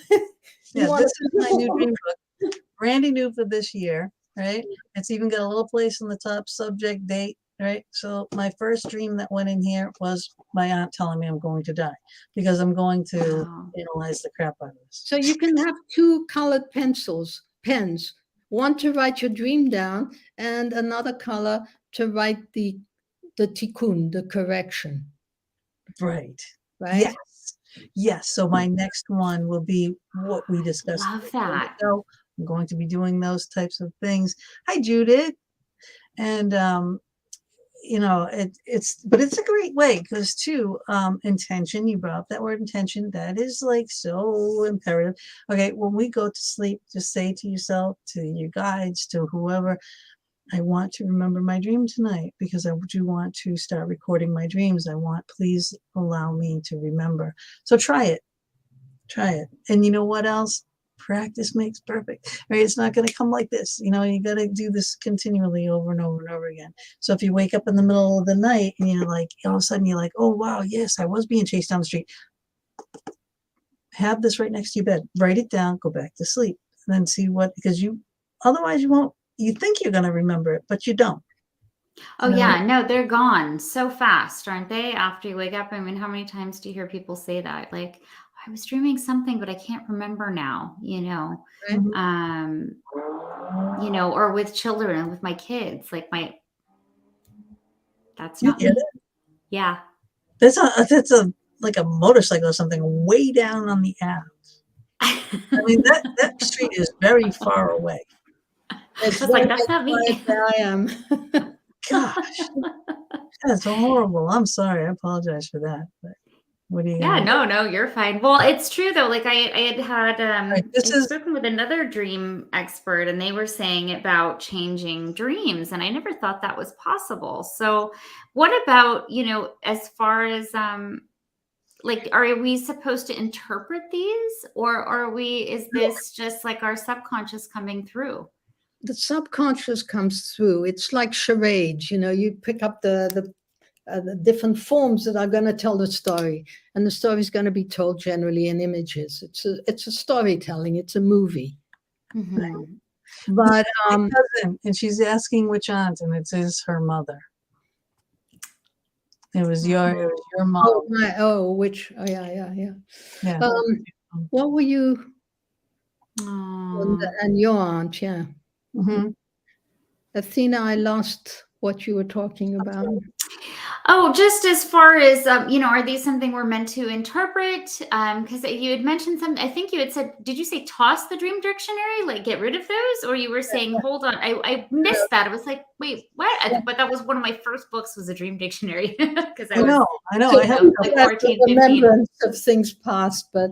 is my new dream book. Randy knew for this year, right? It's even got a little place on the top, subject, date, right? So my first dream that went in here was my aunt telling me I'm going to die, because I'm going to analyze the crap out of this. So you can have two colored pens, one to write your dream down and another color to write the tikkun, the correction. Right. Yes. So my next one will be what we discussed. Love that. So I'm going to be doing those types of things. Hi, Judith. And it's a great way, because too, intention, you brought up that word intention, that is like so imperative. Okay, when we go to sleep, just say to yourself, to your guides, to whoever, I want to remember my dream tonight, because I do want to start recording my dreams. Please allow me to remember. So try it. And you know what else? Practice makes perfect, right? It's not going to come like this. You got to do this continually over and over and over again. So if you wake up in the middle of the night and you're like, all of a sudden you're like, oh, wow, yes, I was being chased down the street. Have this right next to your bed. Write it down, go back to sleep, and then see because otherwise you won't. You think you're going to remember it, but you don't. Oh, yeah. No, they're gone so fast, aren't they? After you wake up. I mean, how many times do you hear people say that? Like, I was dreaming something, but I can't remember now, or with children and with my kids, like that's not me. Yeah. That's like a motorcycle or something way down on the Ave. I mean, that street is very far away. It's just like, that's not me. I am. Gosh, that's horrible. I'm sorry. I apologize for that. But What do you Yeah, got? no, you're fine. Well, it's true though. Like Right, this I'd is spoken with another dream expert and they were saying about changing dreams, and I never thought that was possible. So what about, as far as like, are we supposed to interpret these, or is this just like our subconscious coming through? The subconscious comes through. It's like charades. You pick up the different forms that are going to tell the story, and the story is going to be told generally in images. It's a storytelling. It's a movie. Mhm. But my cousin, and she's asking which aunt, and it is her mother. It was your mom. Yeah. What were you? Aw. And your aunt, yeah. Mhm. Athena, I lost what you were talking about. Oh, just as far as, are these something we're meant to interpret? Because you had mentioned something, I think you had said, did you say toss the dream dictionary, like get rid of those? Or you were saying, hold on, I missed that. I was like, wait, what? But that was one of my first books, was a dream dictionary. Because I know. I have like That's 14, the 15. remembrance of things past, but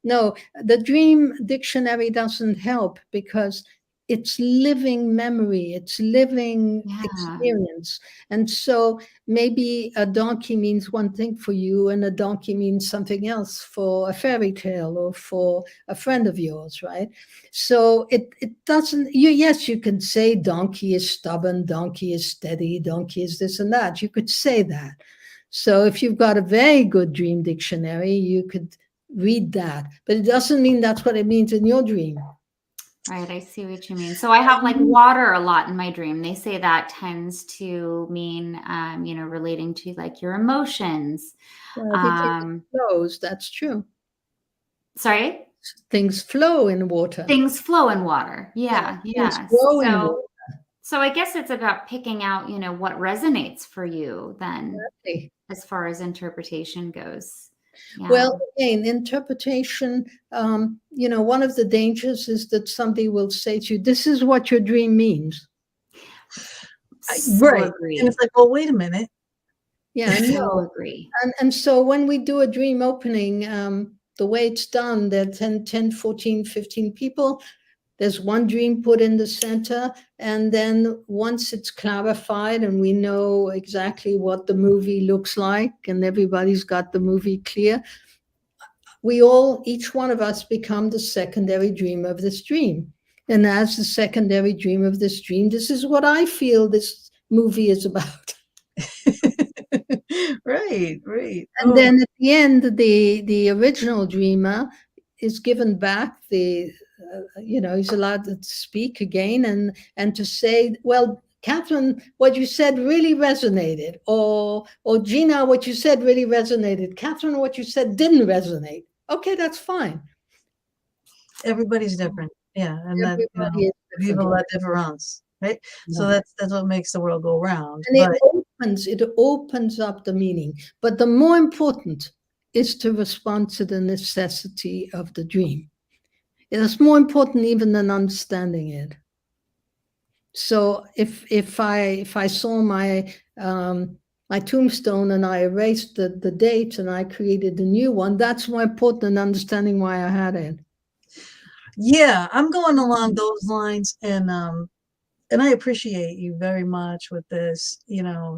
no, the dream dictionary doesn't help because it's living memory, it's living Yeah. experience. And so maybe a donkey means one thing for you, and a donkey means something else for a fairy tale or for a friend of yours, right? So it doesn't, yes, you can say donkey is stubborn, donkey is steady, donkey is this and that. You could say that. So if you've got a very good dream dictionary, you could read that, but it doesn't mean that's what it means in your dream. Right, I see what you mean. So I have like water a lot in my dream. They say that tends to mean, relating to like your emotions. Everything flows, that's true. Sorry? Things flow in water. Things flow in water. Yeah. Things grow in water. So I guess it's about picking out, what resonates for you then, Exactly. as far as interpretation goes. Yeah. Well, again, interpretation, one of the dangers is that somebody will say to you, this is what your dream means. So Right. agree. And it's like, well, wait a minute. Yeah, so agree. And so when we do a dream opening, the way it's done, there are 10, 14, 15 people. There's one dream put in the center. And then once it's clarified and we know exactly what the movie looks like and everybody's got the movie clear, each one of us become the secondary dream of this dream. And as the secondary dream of this dream, this is what I feel this movie is about. Right. And then at the end, the original dreamer is given back he's allowed to speak again and to say, well, Catherine, what you said really resonated, or Gina, what you said really resonated. Catherine, what you said didn't resonate. Okay, that's fine. Everybody's different. Yeah. And that, we have a lot of difference, right? Yeah. So that's what makes the world go round. And it opens up the meaning. But the more important is to respond to the necessity of the dream. It is more important even than understanding it. So if I saw my my tombstone and I erased the date and I created a new one, that's more important than understanding why I had it. Yeah, I'm going along those lines, and I appreciate you very much with this,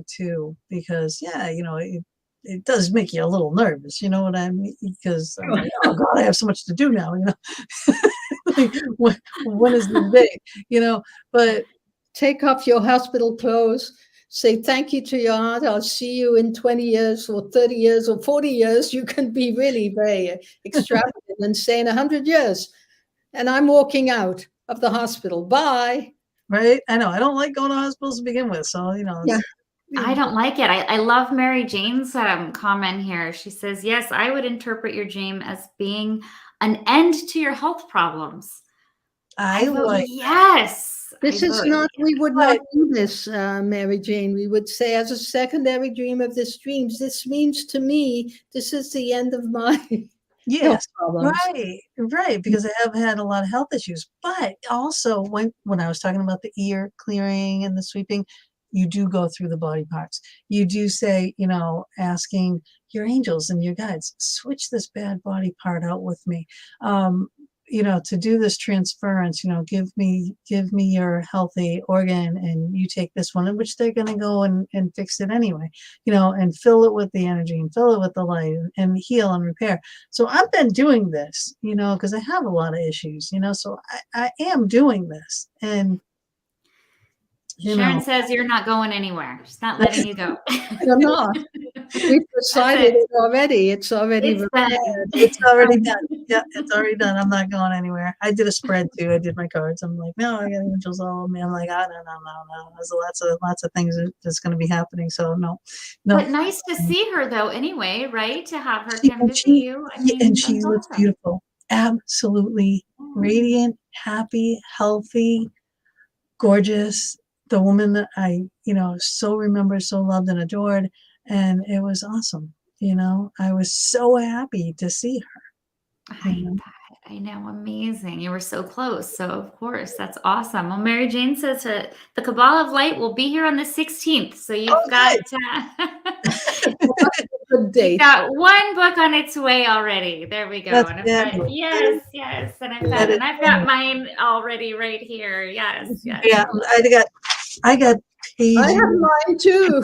too, because it does make you a little nervous, you know what I mean? Because I'm like, oh God, I have so much to do now, like, when is the day, but take off your hospital clothes, say thank you to your aunt. I'll see you in 20 years or 30 years or 40 years. You can be really very extravagant and say in 100 years. And I'm walking out of the hospital. Bye. Right? I know. I don't like going to hospitals to begin with. So, Yeah. I don't like it. I love Mary Jane's comment here. She says, yes, I would interpret your dream as being an end to your health problems. I vote yes. This is not, we would not do this, Mary Jane. We would say, as a secondary dream of this dreams, this means to me, this is the end of my yes, right. Because I have had a lot of health issues. But also when I was talking about the ear clearing and the sweeping, you do go through the body parts. You do say, you know, asking your angels and your guides, switch this bad body part out with me. You know, to do this transference, you know, give me your healthy organ and you take this one, in which they're going to go and fix it anyway, you know, and fill it with the energy and fill it with the light and heal and repair. So I've been doing this, you know, because I have a lot of issues, you know, so I am doing this. And, you Sharon know, says you're not going anywhere. She's not letting you go. You're not. We've decided it already. It's already It's done. it's already done. Yeah, it's already done. I'm not going anywhere. I did a spread too. I did my cards. I'm like, no, I got angels all over me. I'm like, no. There's lots of things that's going to be happening. So no. But nice to see her though. Anyway, right? To have her come visit She, you. I mean, and she that's looks awesome. beautiful. Absolutely radiant, happy, healthy, gorgeous. The woman that I, you know, so remember, so loved and adored. And it was awesome. You know, I was so happy to see her. I know, amazing. You were so close. So of course, that's awesome. Well, Mary Jane says the Cabal of Light will be here on the 16th. So you've got Good date. you've got one book on its way already. There we go. That's And I've got, yes, and I've got mine already right here. Yes. Yeah, I got pages. I have mine too.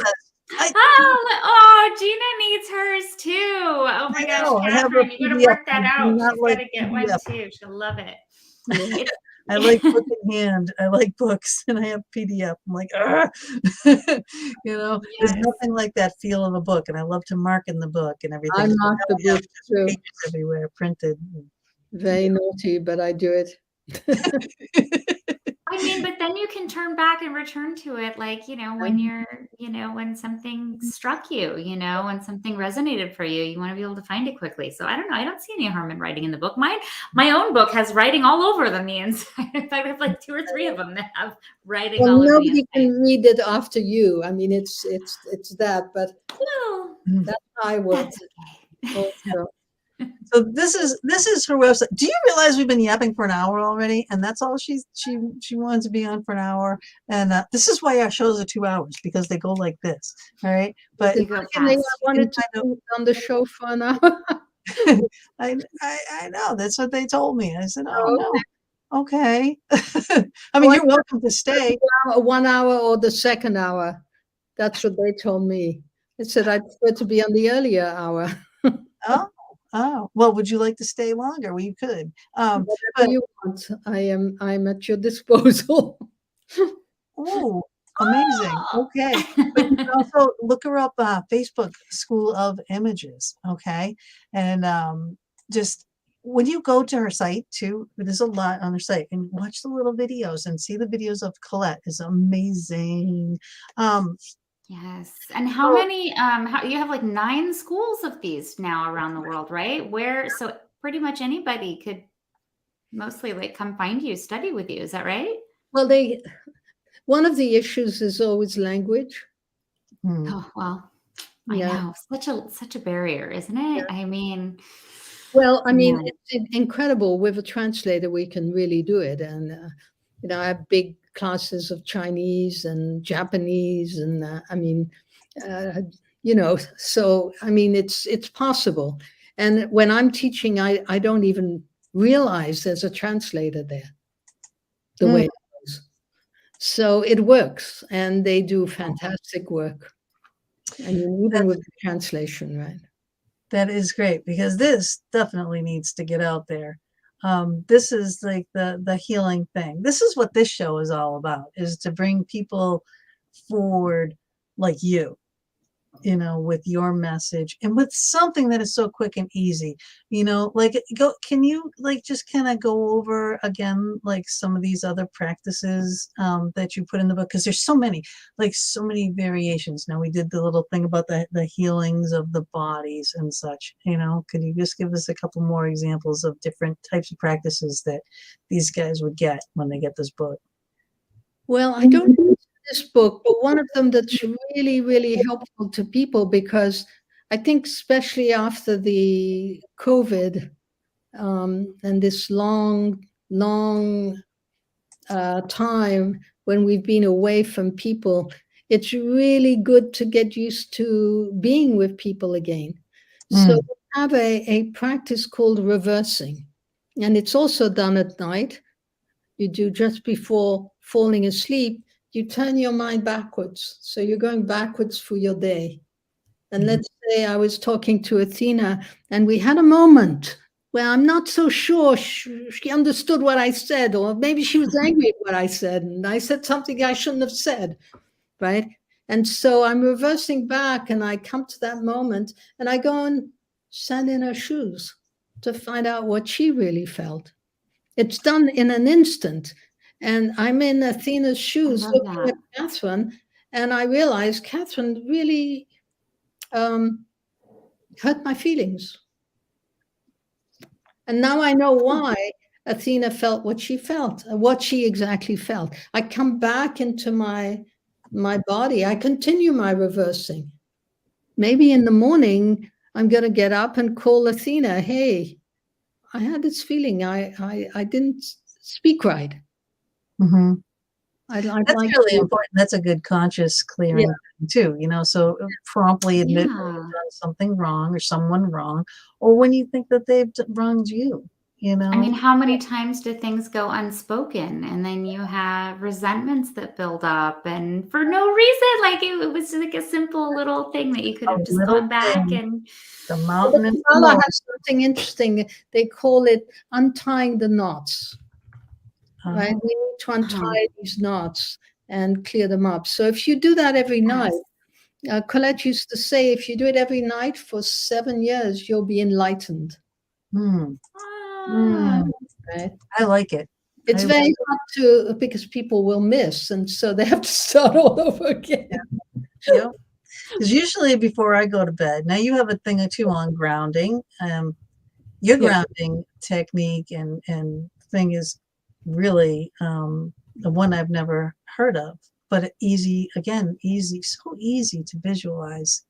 Gina needs hers too. Oh my gosh, I have a Catherine, you gotta PDF. work that out. Not She's like gotta get one PDF. too. She'll love it. I like book in hand. I like books, and I have PDF. I'm like, you know, there's nothing like that feel of a book, and I love to mark in the book and everything. I mark the book too. Pages everywhere, printed. Very naughty, but I do it. I mean, but then you can turn back and return to it, like, you know, when you're, you know, when something struck you, you know, when something resonated for you, you want to be able to find it quickly. So I don't know. I don't see any harm in writing in the book. My own book has writing all over them, the inside. In fact, I have like 2 or 3 of them that have writing all over the nobody inside. can read it after you. I mean, it's that, but Well, that's how I work. that's okay. So this is her website. Do you realize we've been yapping for an hour already, and that's all she wanted to be on for an hour? And this is why our shows are 2 hours, because they go like this. All right, but I wanted to be on the show for an hour. I know, that's what they told me. I said, oh no, okay. I mean, you're welcome to stay. 1 hour or the second hour. That's what they told me. I said I prefer to be on the earlier hour. Oh, well, would you like to stay longer? Well, you could. Whatever you want. I'm at your disposal. Oh, amazing. Okay. But you can also look her up, Facebook School of Images. Okay. And just when you go to her site too, there's a lot on her site, and watch the little videos and see the videos of Colette. Is amazing. Yes. And how many, you have like 9 schools of these now around the world, right? So pretty much anybody could mostly like come find you, study with you. Is that right? Well, one of the issues is always language. Oh, well, I know. Such a barrier, isn't it? I mean, well, I mean, it's incredible. With a translator, we can really do it. And, you know, I have big classes of Chinese and Japanese. And I mean, you know, so, I mean, it's possible. And when I'm teaching, I don't even realize there's a translator there, the way it goes. So it works, and they do fantastic work. I mean, even with the translation, right? That is great, because this definitely needs to get out there. This is like the healing thing. This is what this show is all about, is to bring people forward like you know, with your message and with something that is so quick and easy, you know, like can you like just kind of go over again, like some of these other practices that you put in the book? Because there's so many variations. Now, we did the little thing about the healings of the bodies and such, you know. Could you just give us a couple more examples of different types of practices that these guys would get when they get this book? Well, I don't know this book, but one of them that's really, really helpful to people, because I think especially after the COVID and this long time when we've been away from people, it's really good to get used to being with people again. So we have a practice called reversing, and it's also done at night. You do just before falling asleep, you turn your mind backwards. So you're going backwards for your day. And let's say I was talking to Athena and we had a moment where I'm not so sure she understood what I said, or maybe she was angry at what I said, and I said something I shouldn't have said, right? And so I'm reversing back and I come to that moment and I go and stand in her shoes to find out what she really felt. It's done in an instant. And I'm in Athena's shoes looking at Catherine, and I realize Catherine really hurt my feelings. And now I know why Athena felt what she felt, what she exactly felt. I come back into my body. I continue my reversing. Maybe in the morning, I'm going to get up and call Athena, hey, I had this feeling I didn't speak right. Mm-hmm. That's like really important. That's a good conscious clearing too, so promptly admit when you've done something wrong or someone wrong, or when you think that they've wronged you, I mean, how many times do things go unspoken and then you have resentments that build up and for no reason? Like it was like a simple little thing that you could have just gone back and the mountain. The Kabbalah has something interesting. They call it untying the knots. Right? We need to untie these knots and clear them up. So if you do that every night, Colette used to say, if you do it every night for 7 years, you'll be enlightened. Right? I like it. It's very hard to, because people will miss, and so they have to start all over again. Yep. Because usually before I go to bed, now you have a thing or two on grounding. Your grounding technique and thing is really the one I've never heard of, but easy, so easy to visualize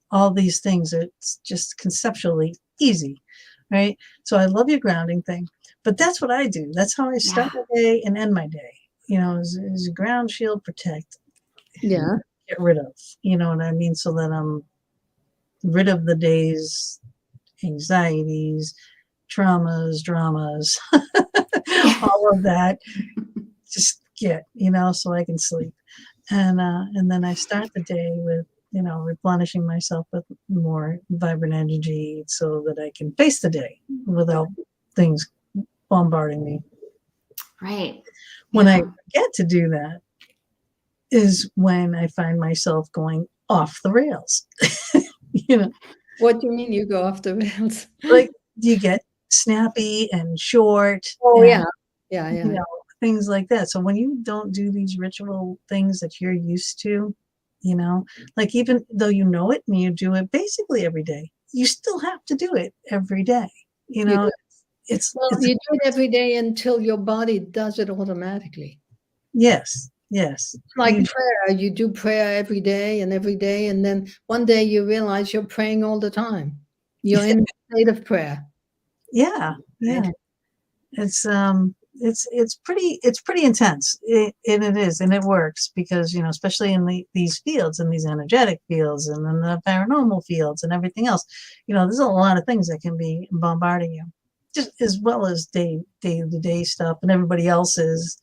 all these things. It's just conceptually easy, right? So I love your grounding thing, but that's what I do. That's how I start my day and end my day, is a ground, shield, protect, get rid of, you know what I mean? So that I'm rid of the day's anxieties, traumas, dramas, all of that. Just get, so I can sleep. And then I start the day with, replenishing myself with more vibrant energy so that I can face the day without things bombarding me. Right. When I forget to do that is when I find myself going off the rails. What do you mean you go off the rails? Like you get snappy and short. Oh, and, yeah. Things like that. So when you don't do these ritual things that you're used to, like even though you know it and you do it basically every day, you still have to do it every day. You do it every day until your body does it automatically. Yes. Like prayer, you do prayer every day, and then one day you realize you're praying all the time. You're in a state of prayer. Yeah. It's pretty intense. It is, and it works because, especially in these fields, in these energetic fields and in the paranormal fields and everything else, there's a lot of things that can be bombarding you, just as well as day-to-day stuff and everybody else's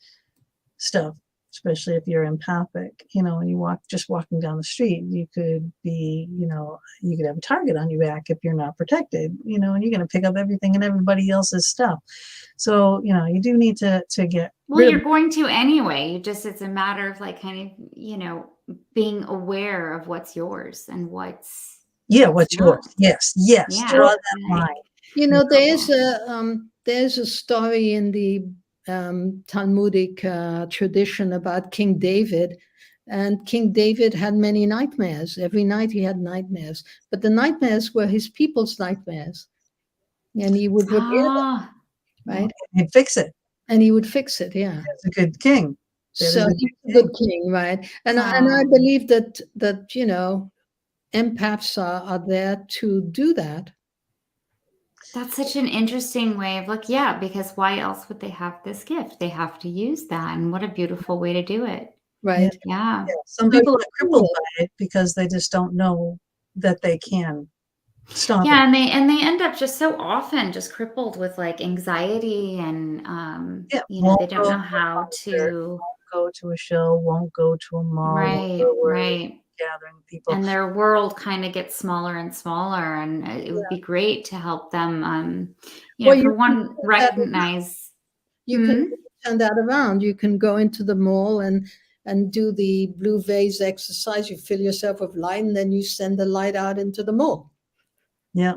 stuff, especially if you're empathic, when you walking down the street, you could be, you could have a target on your back if you're not protected, and you're going to pick up everything and everybody else's stuff. So, you do need to get you're going to anyway. It's a matter of like kind of, being aware of what's yours and what's yours. Yes. Draw that line. There's a story in the Talmudic tradition about King David, and King David had many nightmares. Every night he had nightmares, but the nightmares were his people's nightmares, and he would repair them, right? He'd fix it, and he would fix it. Yeah, that's a good king. So he's a good king, right? And I believe that empaths are there to do that. That's such an interesting way of because why else would they have this gift? They have to use that. And what a beautiful way to do it. right? Yeah. Some So people are you crippled feel by it because they just don't know that they can stop Yeah, it. and they end up just so often just crippled with like anxiety and Yeah, they won't don't go know to a how concert, to. won't go to a show, won't go to a mall, won't Right, go where there's right. gathering people. And their world kind of gets smaller and smaller, and it would be great to help them well, for you can one, turn that recognize. you can Hmm? turn that around. You can go into the mall and do the blue vase exercise. You fill yourself with light, and then you send the light out into the mall. Yeah,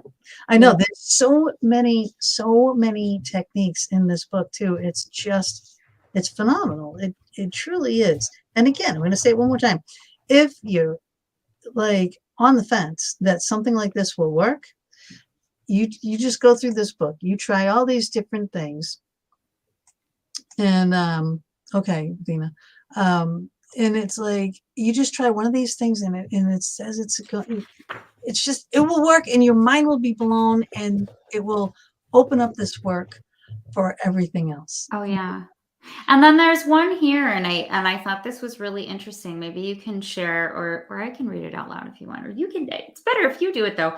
I know Yeah. there's so many techniques in this book too. It's phenomenal. It truly is. And again, I'm going to say it one more time. If you're like on the fence that something like this will work, you just go through this book. You try all these different things. And okay, Dina. And it's like you just try one of these things and it says it's just it will work and your mind will be blown and it will open up this work for everything else. Oh yeah. And then there's one here, and I thought this was really interesting. Maybe you can share, or I can read it out loud if you want, or you can. It's better if you do it though.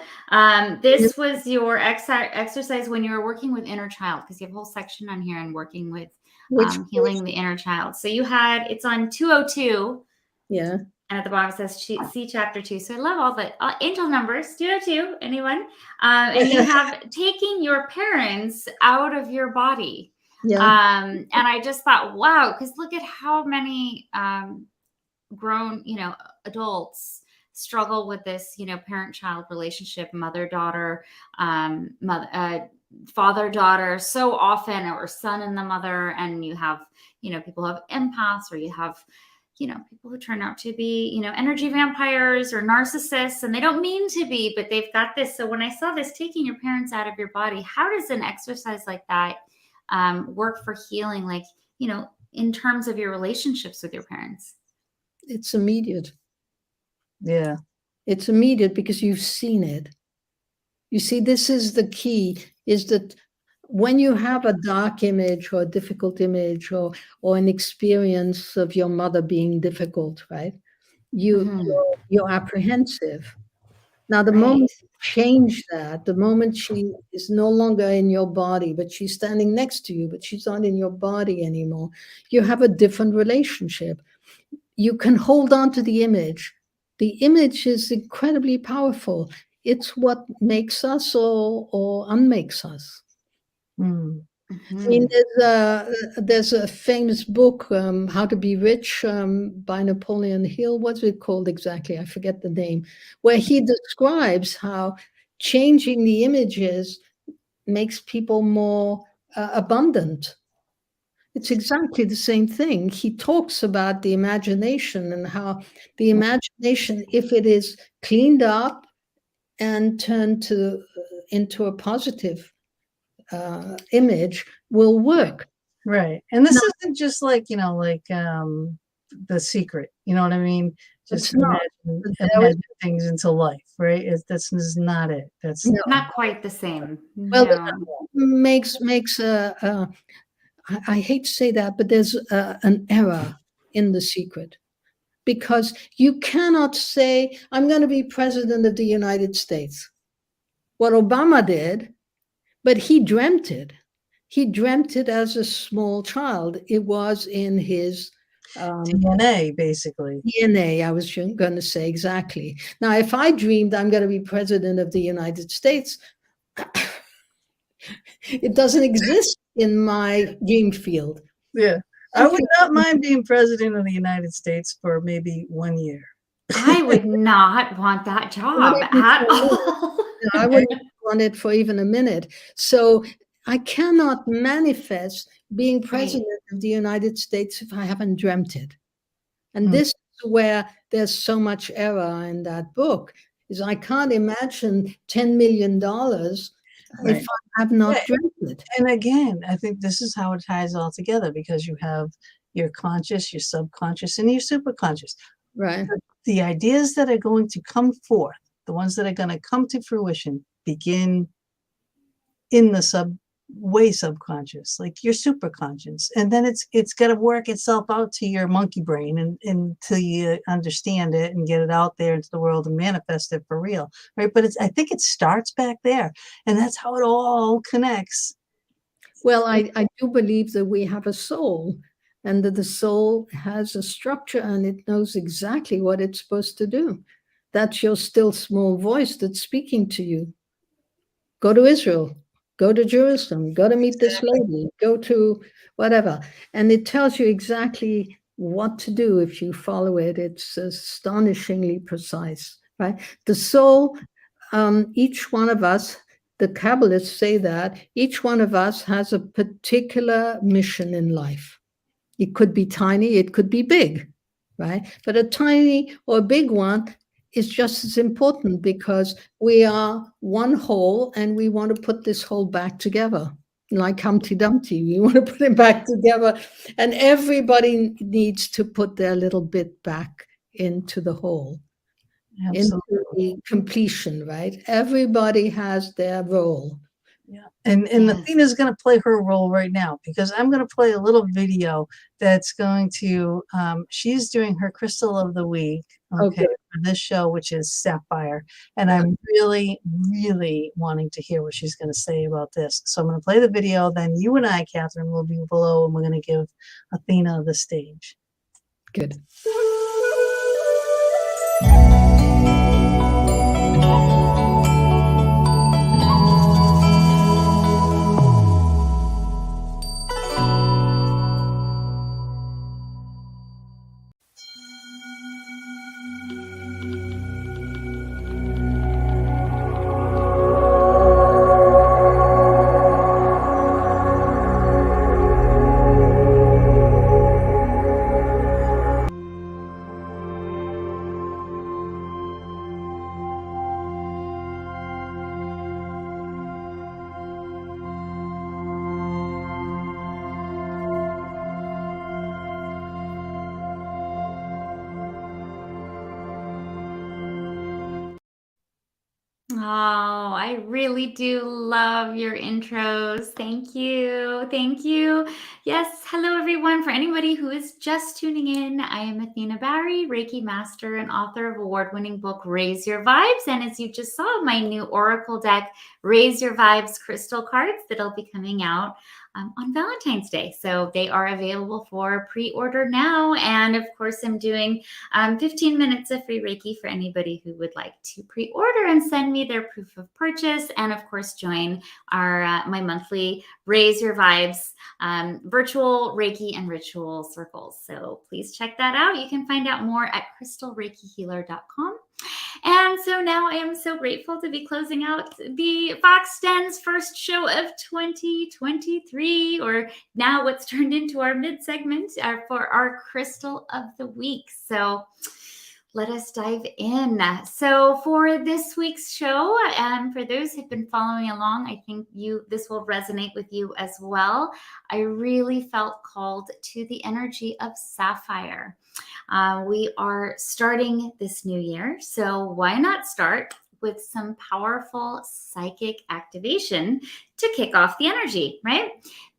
This was your exercise when you were working with inner child, because you have a whole section on here and working with Which healing the inner child. So it's on 202. yeah. And at the bottom it says see chapter 2. So I love all the angel numbers. 202. Anyone? And you have taking your parents out of your body. Yeah. And I just thought, wow, because look at how many grown, adults struggle with this, parent-child relationship, mother-daughter, father-daughter, so often, or son and the mother, and you have, people who have empaths, or you have, people who turn out to be, energy vampires or narcissists, and they don't mean to be, but they've got this. So when I saw this, taking your parents out of your body, how does an exercise like that work for healing, like, in terms of your relationships with your parents? It's immediate. Yeah. It's immediate because you've seen it. You see, this is the key, is that when you have a dark image or a difficult image or an experience of your mother being difficult, right? You're apprehensive. Now, the Right. moment you change that, the moment she is no longer in your body, but she's standing next to you, but she's not in your body anymore, you have a different relationship. You can hold on to the image. The image is incredibly powerful. It's what makes us or unmakes us. Mm. I mean, there's a famous book, How to Be Rich, by Napoleon Hill. What's it called exactly? I forget the name, where he describes how changing the images makes people more abundant. It's exactly the same thing. He talks about the imagination and how the imagination, if it is cleaned up and turned into a positive image, will work. Right. And this No, isn't just like, like The Secret, you know what I mean? Just it's not. There is imagine things into life, right? This is not it. That's no. Not quite the same. Well, No. makes I hate to say that, but there's an error in The Secret, because you cannot say, I'm going to be president of the United States. What Obama did, but he dreamt it. He dreamt it as a small child. It was in his DNA, basically. DNA, I was going to say, exactly. Now, if I dreamed I'm going to be president of the United States, it doesn't exist in my dream field. Yeah. I would not mind being president of the United States for maybe 1 year. I would not want that job at all. I wouldn't want it for even a minute. So I cannot manifest being president of the United States if I haven't dreamt it. And this is where there's so much error in that book, is I can't imagine $10 million if I have not dreamt it. And again, I think this is how it ties all together, because you have your conscious, your subconscious, and your superconscious. Right. The ideas that are going to come forth, the ones that are going to come to fruition, begin in the way subconscious, like your superconscious, and then it's got to work itself out to your monkey brain and until you understand it and get it out there into the world and manifest it for real, right? But I think it starts back there, and that's how it all connects. Well, I do believe that we have a soul, and that the soul has a structure and it knows exactly what it's supposed to do. That's your still small voice that's speaking to you. Go to Israel, go to Jerusalem, go to meet this lady, go to whatever. And it tells you exactly what to do if you follow it. It's astonishingly precise, right? The soul, each one of us, the Kabbalists say that each one of us has a particular mission in life. It could be tiny, it could be big, right? But a tiny or big one is just as important, because we are one whole and we want to put this whole back together. Like Humpty Dumpty, we want to put it back together, and everybody needs to put their little bit back into the whole. Absolutely. Into the completion, right? Everybody has their role. Yeah. And Athena's going to play her role right now, because I'm going to play a little video that's going to, she's doing her crystal of the week, okay, for this show, which is sapphire. And I'm really, really wanting to hear what she's going to say about this. So I'm going to play the video. Then you and I, Catherine, will be below, and we're going to give Athena the stage. Good. Oh, I really do love your intros. Thank you. Thank you. Yes. Hello, everyone. For anybody who is just tuning in, I am Athena Barry, Reiki Master and author of award-winning book, Raise Your Vibes. And as you just saw, my new Oracle deck, Raise Your Vibes crystal cards, that'll be coming out on Valentine's Day. So they are available for pre-order now. And of course, I'm doing 15 minutes of free Reiki for anybody who would like to pre-order and send me their proof of purchase. And of course, join our my monthly Raise Your Vibes virtual Reiki and ritual circles. So please check that out. You can find out more at crystalreikihealer.com. And so now I am so grateful to be closing out the Fox Den's first show of 2023, or now what's turned into our mid-segment for our Crystal of the Week. So let us dive in. So for this week's show, for those who've been following along, I think this will resonate with you as well. I really felt called to the energy of sapphire. We are starting this new year, so why not start with some powerful psychic activation to kick off the energy, right?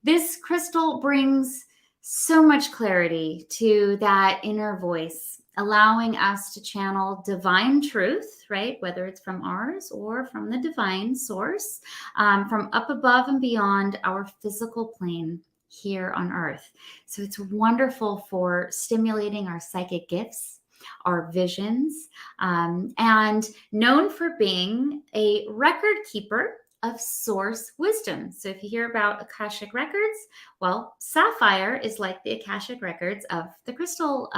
This crystal brings so much clarity to that inner voice, allowing us to channel divine truth, right? Whether it's from ours or from the divine source, from up above and beyond our physical plane here on earth. So it's wonderful for stimulating our psychic gifts, our visions, and known for being a record keeper of source wisdom. So if you hear about Akashic records, well, sapphire is like the Akashic records of the crystal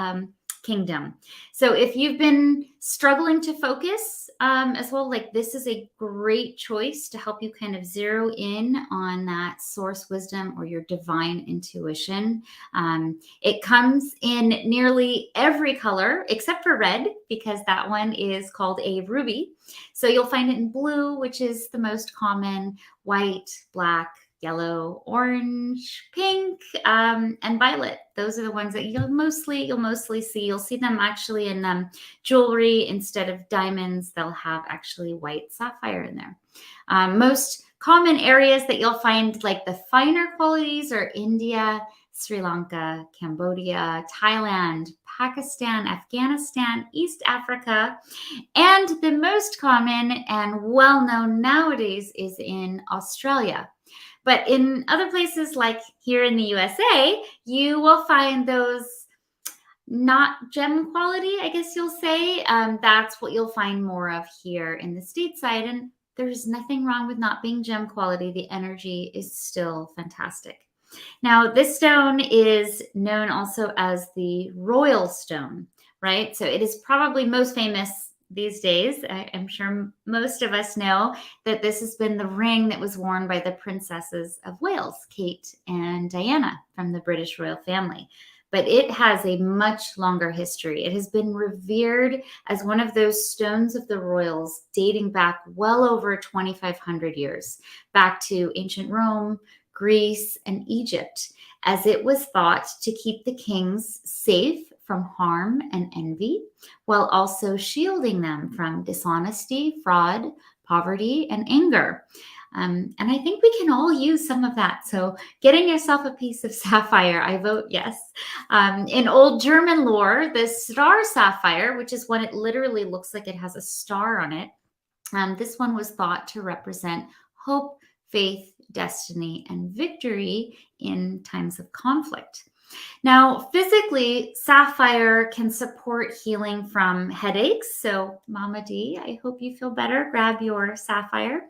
kingdom. So if you've been struggling to focus as well, like this is a great choice to help you kind of zero in on that source wisdom or your divine intuition. It comes in nearly every color except for red, because that one is called a ruby. So you'll find it in blue, which is the most common, white, black, yellow, orange, pink, and violet. Those are the ones that you'll mostly see. You'll see them actually in jewelry. Instead of diamonds, they'll have actually white sapphire in there. Most Common areas that you'll find like the finer qualities are India, Sri Lanka, Cambodia, Thailand, Pakistan, Afghanistan, East Africa, and the most common and well-known nowadays is in Australia. But in other places like here in the USA, you will find those not gem quality, I guess you'll say. That's what you'll find more of here in the stateside. And there's nothing wrong with not being gem quality. The energy is still fantastic. Now, this stone is known also as the royal stone, right? So it is probably most famous these days. I'm sure most of us know that this has been the ring that was worn by the princesses of Wales, Kate and Diana from the British royal family. But it has a much longer history. It has been revered as one of those stones of the royals dating back well over 2,500 years, back to ancient Rome, Greece, and Egypt, as it was thought to keep the kings safe from harm and envy, while also shielding them from dishonesty, fraud, poverty, and anger. And I think we can all use some of that. So getting yourself a piece of sapphire, I vote yes. In old German lore, the star sapphire, which is one, it literally looks like it has a star on it. This one was thought to represent hope, faith, destiny, and victory in times of conflict. Now, physically, sapphire can support healing from headaches. So, Mama D, I hope you feel better. Grab your sapphire.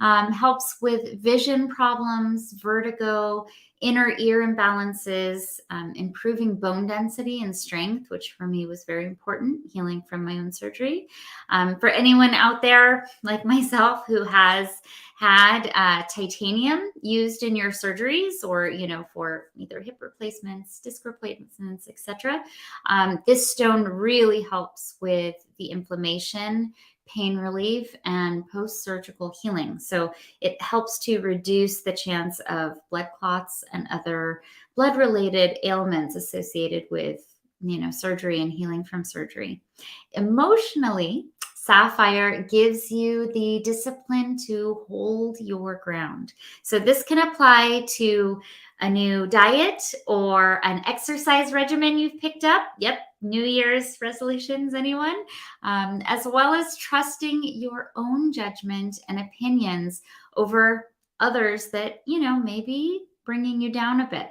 Helps with vision problems, vertigo, inner ear imbalances, improving bone density and strength, which for me was very important, healing from my own surgery. For anyone out there like myself who has had titanium used in your surgeries, or for either hip replacements, disc replacements, etc., this stone really helps with the inflammation, pain relief, and post-surgical healing. So it helps to reduce the chance of blood clots and other blood-related ailments associated with, surgery and healing from surgery. Emotionally, sapphire gives you the discipline to hold your ground. So this can apply to a new diet or an exercise regimen you've picked up. Yep, New Year's resolutions, anyone? As well as trusting your own judgment and opinions over others that, may be bringing you down a bit.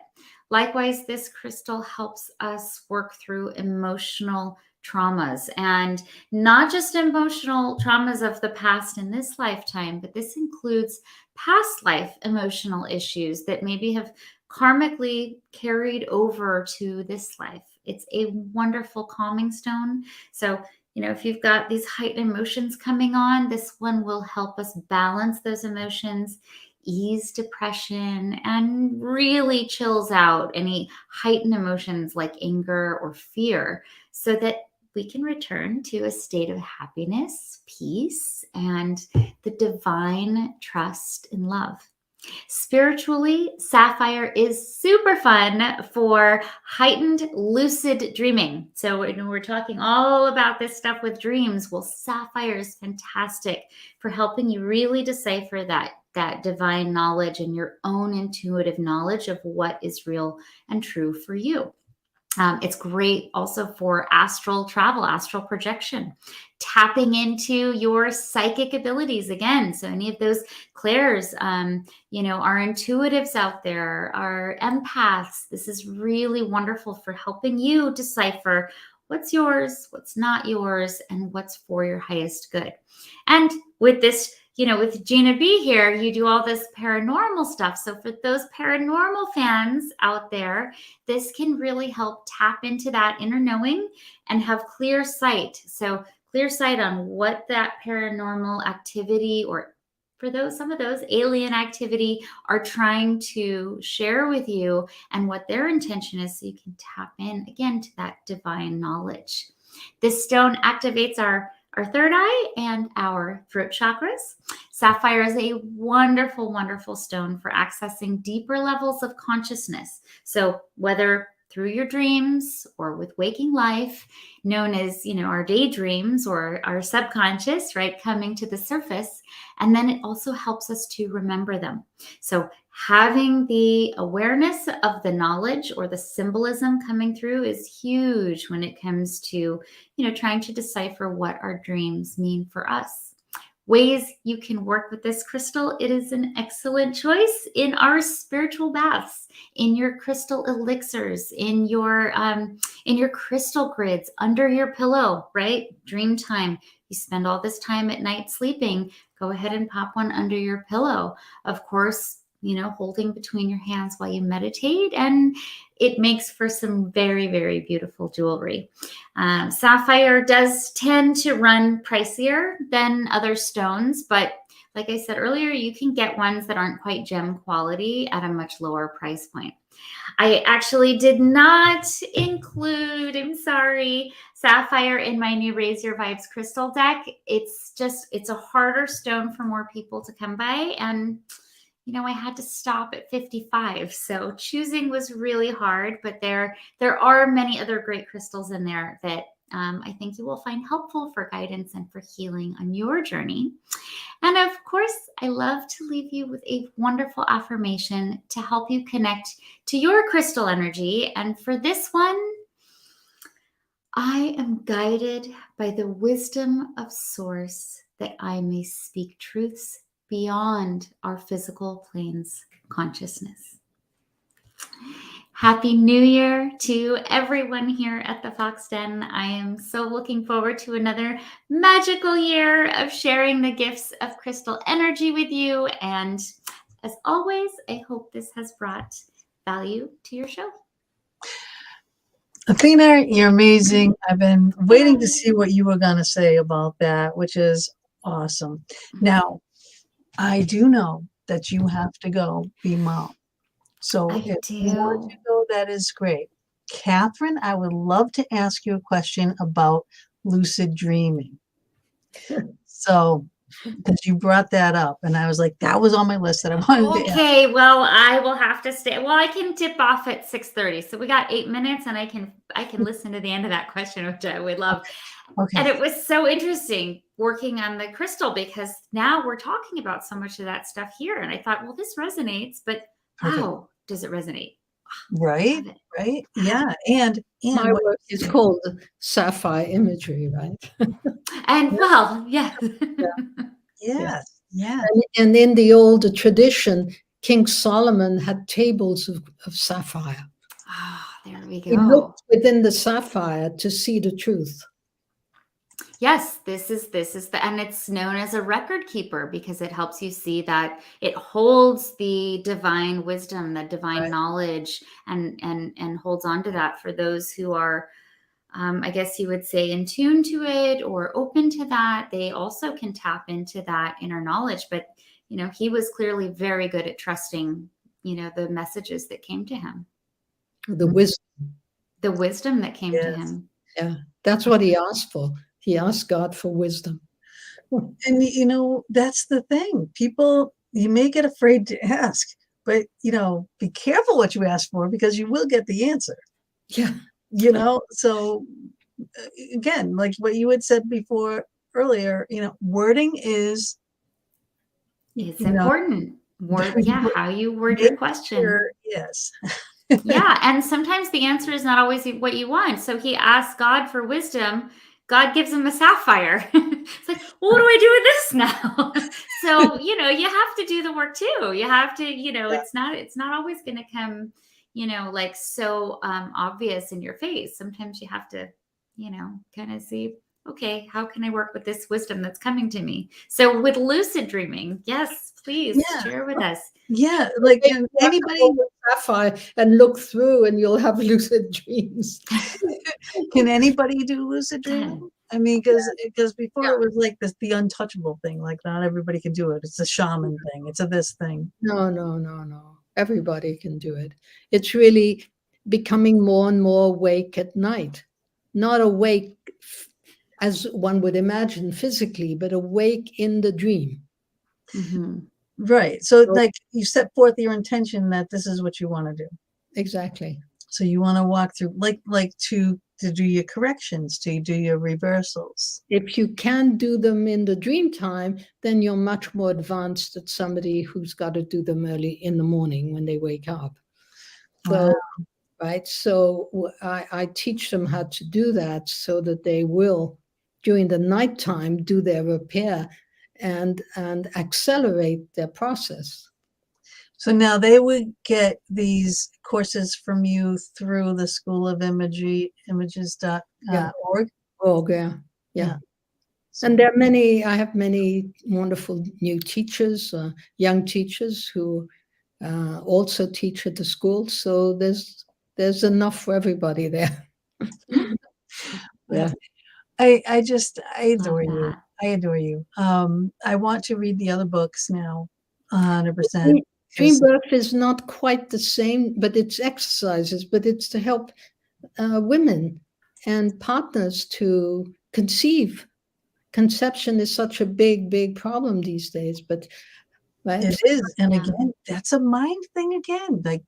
Likewise, this crystal helps us work through emotional traumas, and not just emotional traumas of the past in this lifetime, but this includes past life emotional issues that maybe have karmically carried over to this life. It's a wonderful calming stone. So, if you've got these heightened emotions coming on, this one will help us balance those emotions, ease depression, and really chills out any heightened emotions like anger or fear, so that we can return to a state of happiness, peace, and the divine trust and love. Spiritually, sapphire is super fun for heightened lucid dreaming. So we're talking all about this stuff with dreams. Well, sapphire is fantastic for helping you really decipher that divine knowledge and your own intuitive knowledge of what is real and true for you. It's great also for astral travel, astral projection, tapping into your psychic abilities again. So any of those clairs, our intuitives out there, our empaths, this is really wonderful for helping you decipher what's yours, what's not yours, and what's for your highest good. And with this, with Gina B here, you do all this paranormal stuff. So for those paranormal fans out there, this can really help tap into that inner knowing and have clear sight. So clear sight on what that paranormal activity, or for some of those alien activity, are trying to share with you, and what their intention is, so you can tap in again to that divine knowledge. This stone activates our third eye and our throat chakras. Sapphire is a wonderful, wonderful stone for accessing deeper levels of consciousness. So whether through your dreams or with waking life, known as, our daydreams or our subconscious, right, coming to the surface. And then it also helps us to remember them. So having the awareness of the knowledge or the symbolism coming through is huge when it comes to, trying to decipher what our dreams mean for us. Ways you can work with this crystal: it is an excellent choice in our spiritual baths, in your crystal elixirs, in your crystal grids, under your pillow, right? Dream time. You spend all this time at night sleeping, go ahead and pop one under your pillow. Of course, holding between your hands while you meditate, and it makes for some very, very beautiful jewelry. Sapphire does tend to run pricier than other stones, but like I said earlier, you can get ones that aren't quite gem quality at a much lower price point. I actually did not include, I'm sorry, sapphire in my new Raise Your Vibes crystal deck. It's a harder stone for more people to come by, and I had to stop at 55. So choosing was really hard, but there are many other great crystals in there that I think you will find helpful for guidance and for healing on your journey. And of course, I love to leave you with a wonderful affirmation to help you connect to your crystal energy. And for this one, I am guided by the wisdom of Source that I may speak truths beyond our physical plane's consciousness. Happy New Year to everyone here at the Fox Den. I am so looking forward to another magical year of sharing the gifts of crystal energy with you. And as always, I hope this has brought value to your show. Athena, you're amazing. I've been waiting to see what you were going to say about that, which is awesome. Now, I do know that you have to go be mom. So if you want to go, that is great. Catherine, I would love to ask you a question about lucid dreaming. So, because you brought that up, and I was like, that was on my list that I wanted to ask. Okay, well, I will have to stay. Well, I can tip off at 6:30, so we got 8 minutes, and I can listen to the end of that question, which I would love. Okay. And it was so interesting working on the crystal, because now we're talking about so much of that stuff here, and I thought, well, this resonates, but wow, does it resonate? Right, right, yeah, and my work is called sapphire imagery, right? And well, yeah. Yes. And in the old tradition, King Solomon had tables of sapphire. Ah, there we go. He looked within the sapphire to see the truth. Yes, this is and it's known as a record keeper because it helps you see that it holds the divine wisdom, the divine knowledge, and holds on to that for those who are, I guess you would say, in tune to it or open to that. They also can tap into that inner knowledge. But, he was clearly very good at trusting, the messages that came to him. The wisdom. The wisdom that came to him. Yeah, that's what he asked for. He asked God for wisdom. And, that's the thing. People, you may get afraid to ask, but, be careful what you ask for, because you will get the answer. Yeah. So again, like what you had said before earlier, wording is important. How you word your question. Yes. Yeah. And sometimes the answer is not always what you want. So he asks God for wisdom. God gives him a sapphire. It's like, well, what do I do with this now? So, you have to do the work too. You have to, it's not always going to come, like so obvious in your face. Sometimes you have to, kind of see, okay, how can I work with this wisdom that's coming to me? So with lucid dreaming, yes, please share with us. Yeah, like anybody sapphire and look through, and you'll have lucid dreams. Can anybody do lucid dreaming? I mean, because before it was like the untouchable thing. Like not everybody can do it. It's a shaman thing. It's a this thing. No. Everybody can do it. It's really becoming more and more awake at night. Not awake as one would imagine physically, but awake in the dream. Mm-hmm. Right. So like you set forth your intention that this is what you want to do. Exactly. So you want to walk through, like to do your corrections, to do your reversals. If you can do them in the dream time, then you're much more advanced than somebody who's got to do them early in the morning when they wake up. So, right. So I teach them how to do that so that they will, during the nighttime, do their repair and accelerate their process. So now they would get these courses from you through the School of Images.org. Yeah. And there are many, I have many wonderful new teachers, young teachers who also teach at the school. So there's enough for everybody there. Yeah. I adore you. I adore you. I want to read the other books now, 100%. Dream birth is not quite the same, but it's exercises, but it's to help women and partners to conceive. Conception is such a big problem these days, but right? It is. And again, that's a mind thing again. Like,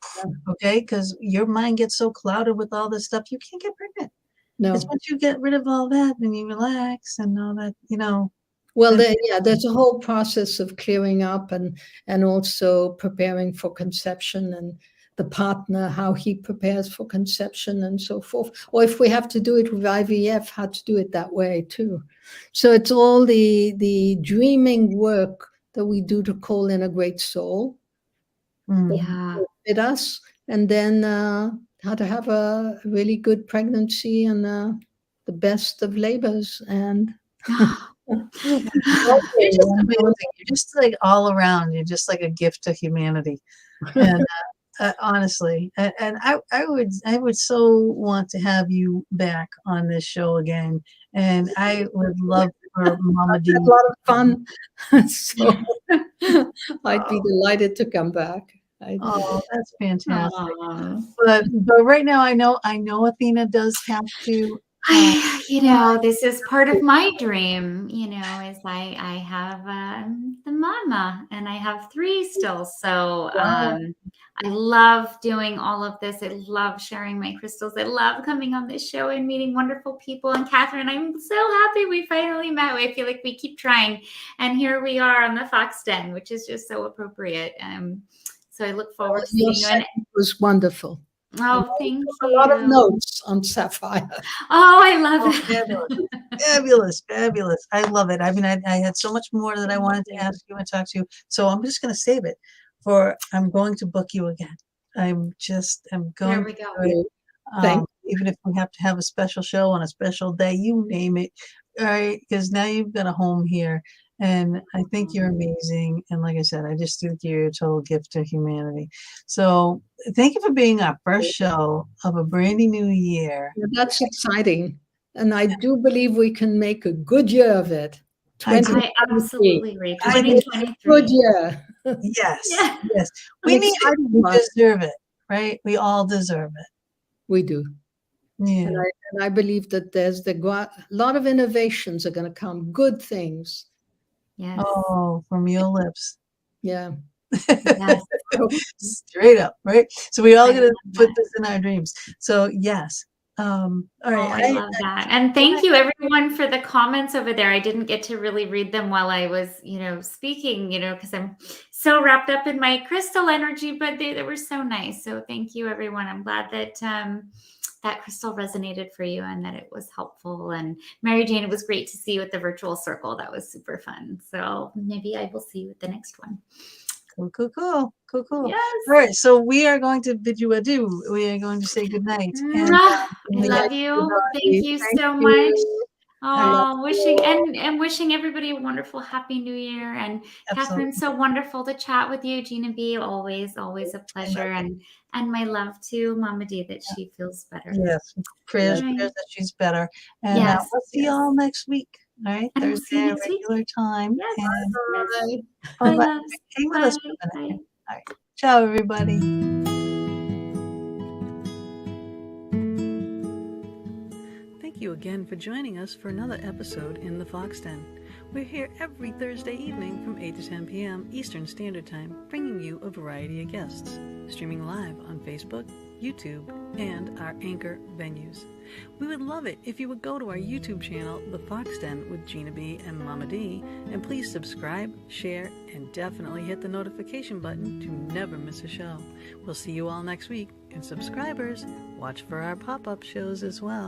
okay, because your mind gets so clouded with all this stuff, you can't get pregnant. No. It's once you get rid of all that and you relax and all that, Well, there's a whole process of clearing up and also preparing for conception, and the partner, how he prepares for conception and so forth. Or if we have to do it with IVF, how to do it that way too. So it's all the dreaming work that we do to call in a great soul. With us, and then how to have a really good pregnancy and the best of labors. And you're just amazing. You're just like all around. You're just like a gift to humanity. And honestly, and I would so want to have you back on this show again. And I would love for Mama D. A lot of fun. So I'd be delighted to come back. Oh, that's fantastic. But right now, I know Athena does have to. This is part of my dream, is I have the mama, and I have 3 still. So I love doing all of this. I love sharing my crystals. I love coming on this show and meeting wonderful people. And Catherine, I'm so happy we finally met. I feel like we keep trying. And here we are on the Fox Den, which is just so appropriate. So I look forward to seeing you. And it was wonderful. Oh, thank you. A lot of notes on Sapphire. Oh, I love it. Fabulous. I love it. I mean, I had so much more that I wanted to ask you and talk to you. So I'm just going to save it I'm going to book you again. I'm going there we go. Even if we have to have a special show on a special day, you name it. All right. Because now you've got a home here. And I think you're amazing. And like I said, I just think you're a total gift to humanity. So thank you for being our first show of a brand new year. That's exciting. And I do believe we can make a good year of it. I absolutely agree. 2023. Good year. Yes. We deserve it, right? We all deserve it. We do. Yeah. And I believe that there's a lot of innovations are going to come, good things. Yes. Oh, from your lips. Yeah. Yes. Straight up, right? So we all got to put this in our dreams. So yes. All right. I love that. And thank you everyone for the comments over there. I didn't get to really read them while I was, speaking, because I'm so wrapped up in my crystal energy, but they were so nice. So thank you everyone. I'm glad that that crystal resonated for you and that it was helpful. And Mary Jane, it was great to see you at the virtual circle. That was super fun. So maybe I will see you at the next one. Cool. Yes. All right. So we are going to bid you adieu. We are going to say good night. And, I love you. Thank you so much. Oh, wishing everybody a wonderful Happy New Year. And Catherine, so wonderful to chat with you. Gina B, always a pleasure. And my love to Mama D, that she feels better. Yes, prayers that she's better. And we'll see you all next week. All right, Thursday, regular time. Yes. And Bye. Hang with us for a minute. All right. Ciao, everybody. Thank you again for joining us for another episode in the Fox Den. We're here every Thursday evening from 8 to 10 p.m. Eastern Standard Time, bringing you a variety of guests. Streaming live on Facebook, YouTube, and our Anchor venues. We would love it if you would go to our YouTube channel, The Fox Den with Gina B and Mama D, and please subscribe, share, and definitely hit the notification button to never miss a show. We'll see you all next week, and subscribers, watch for our pop-up shows as well.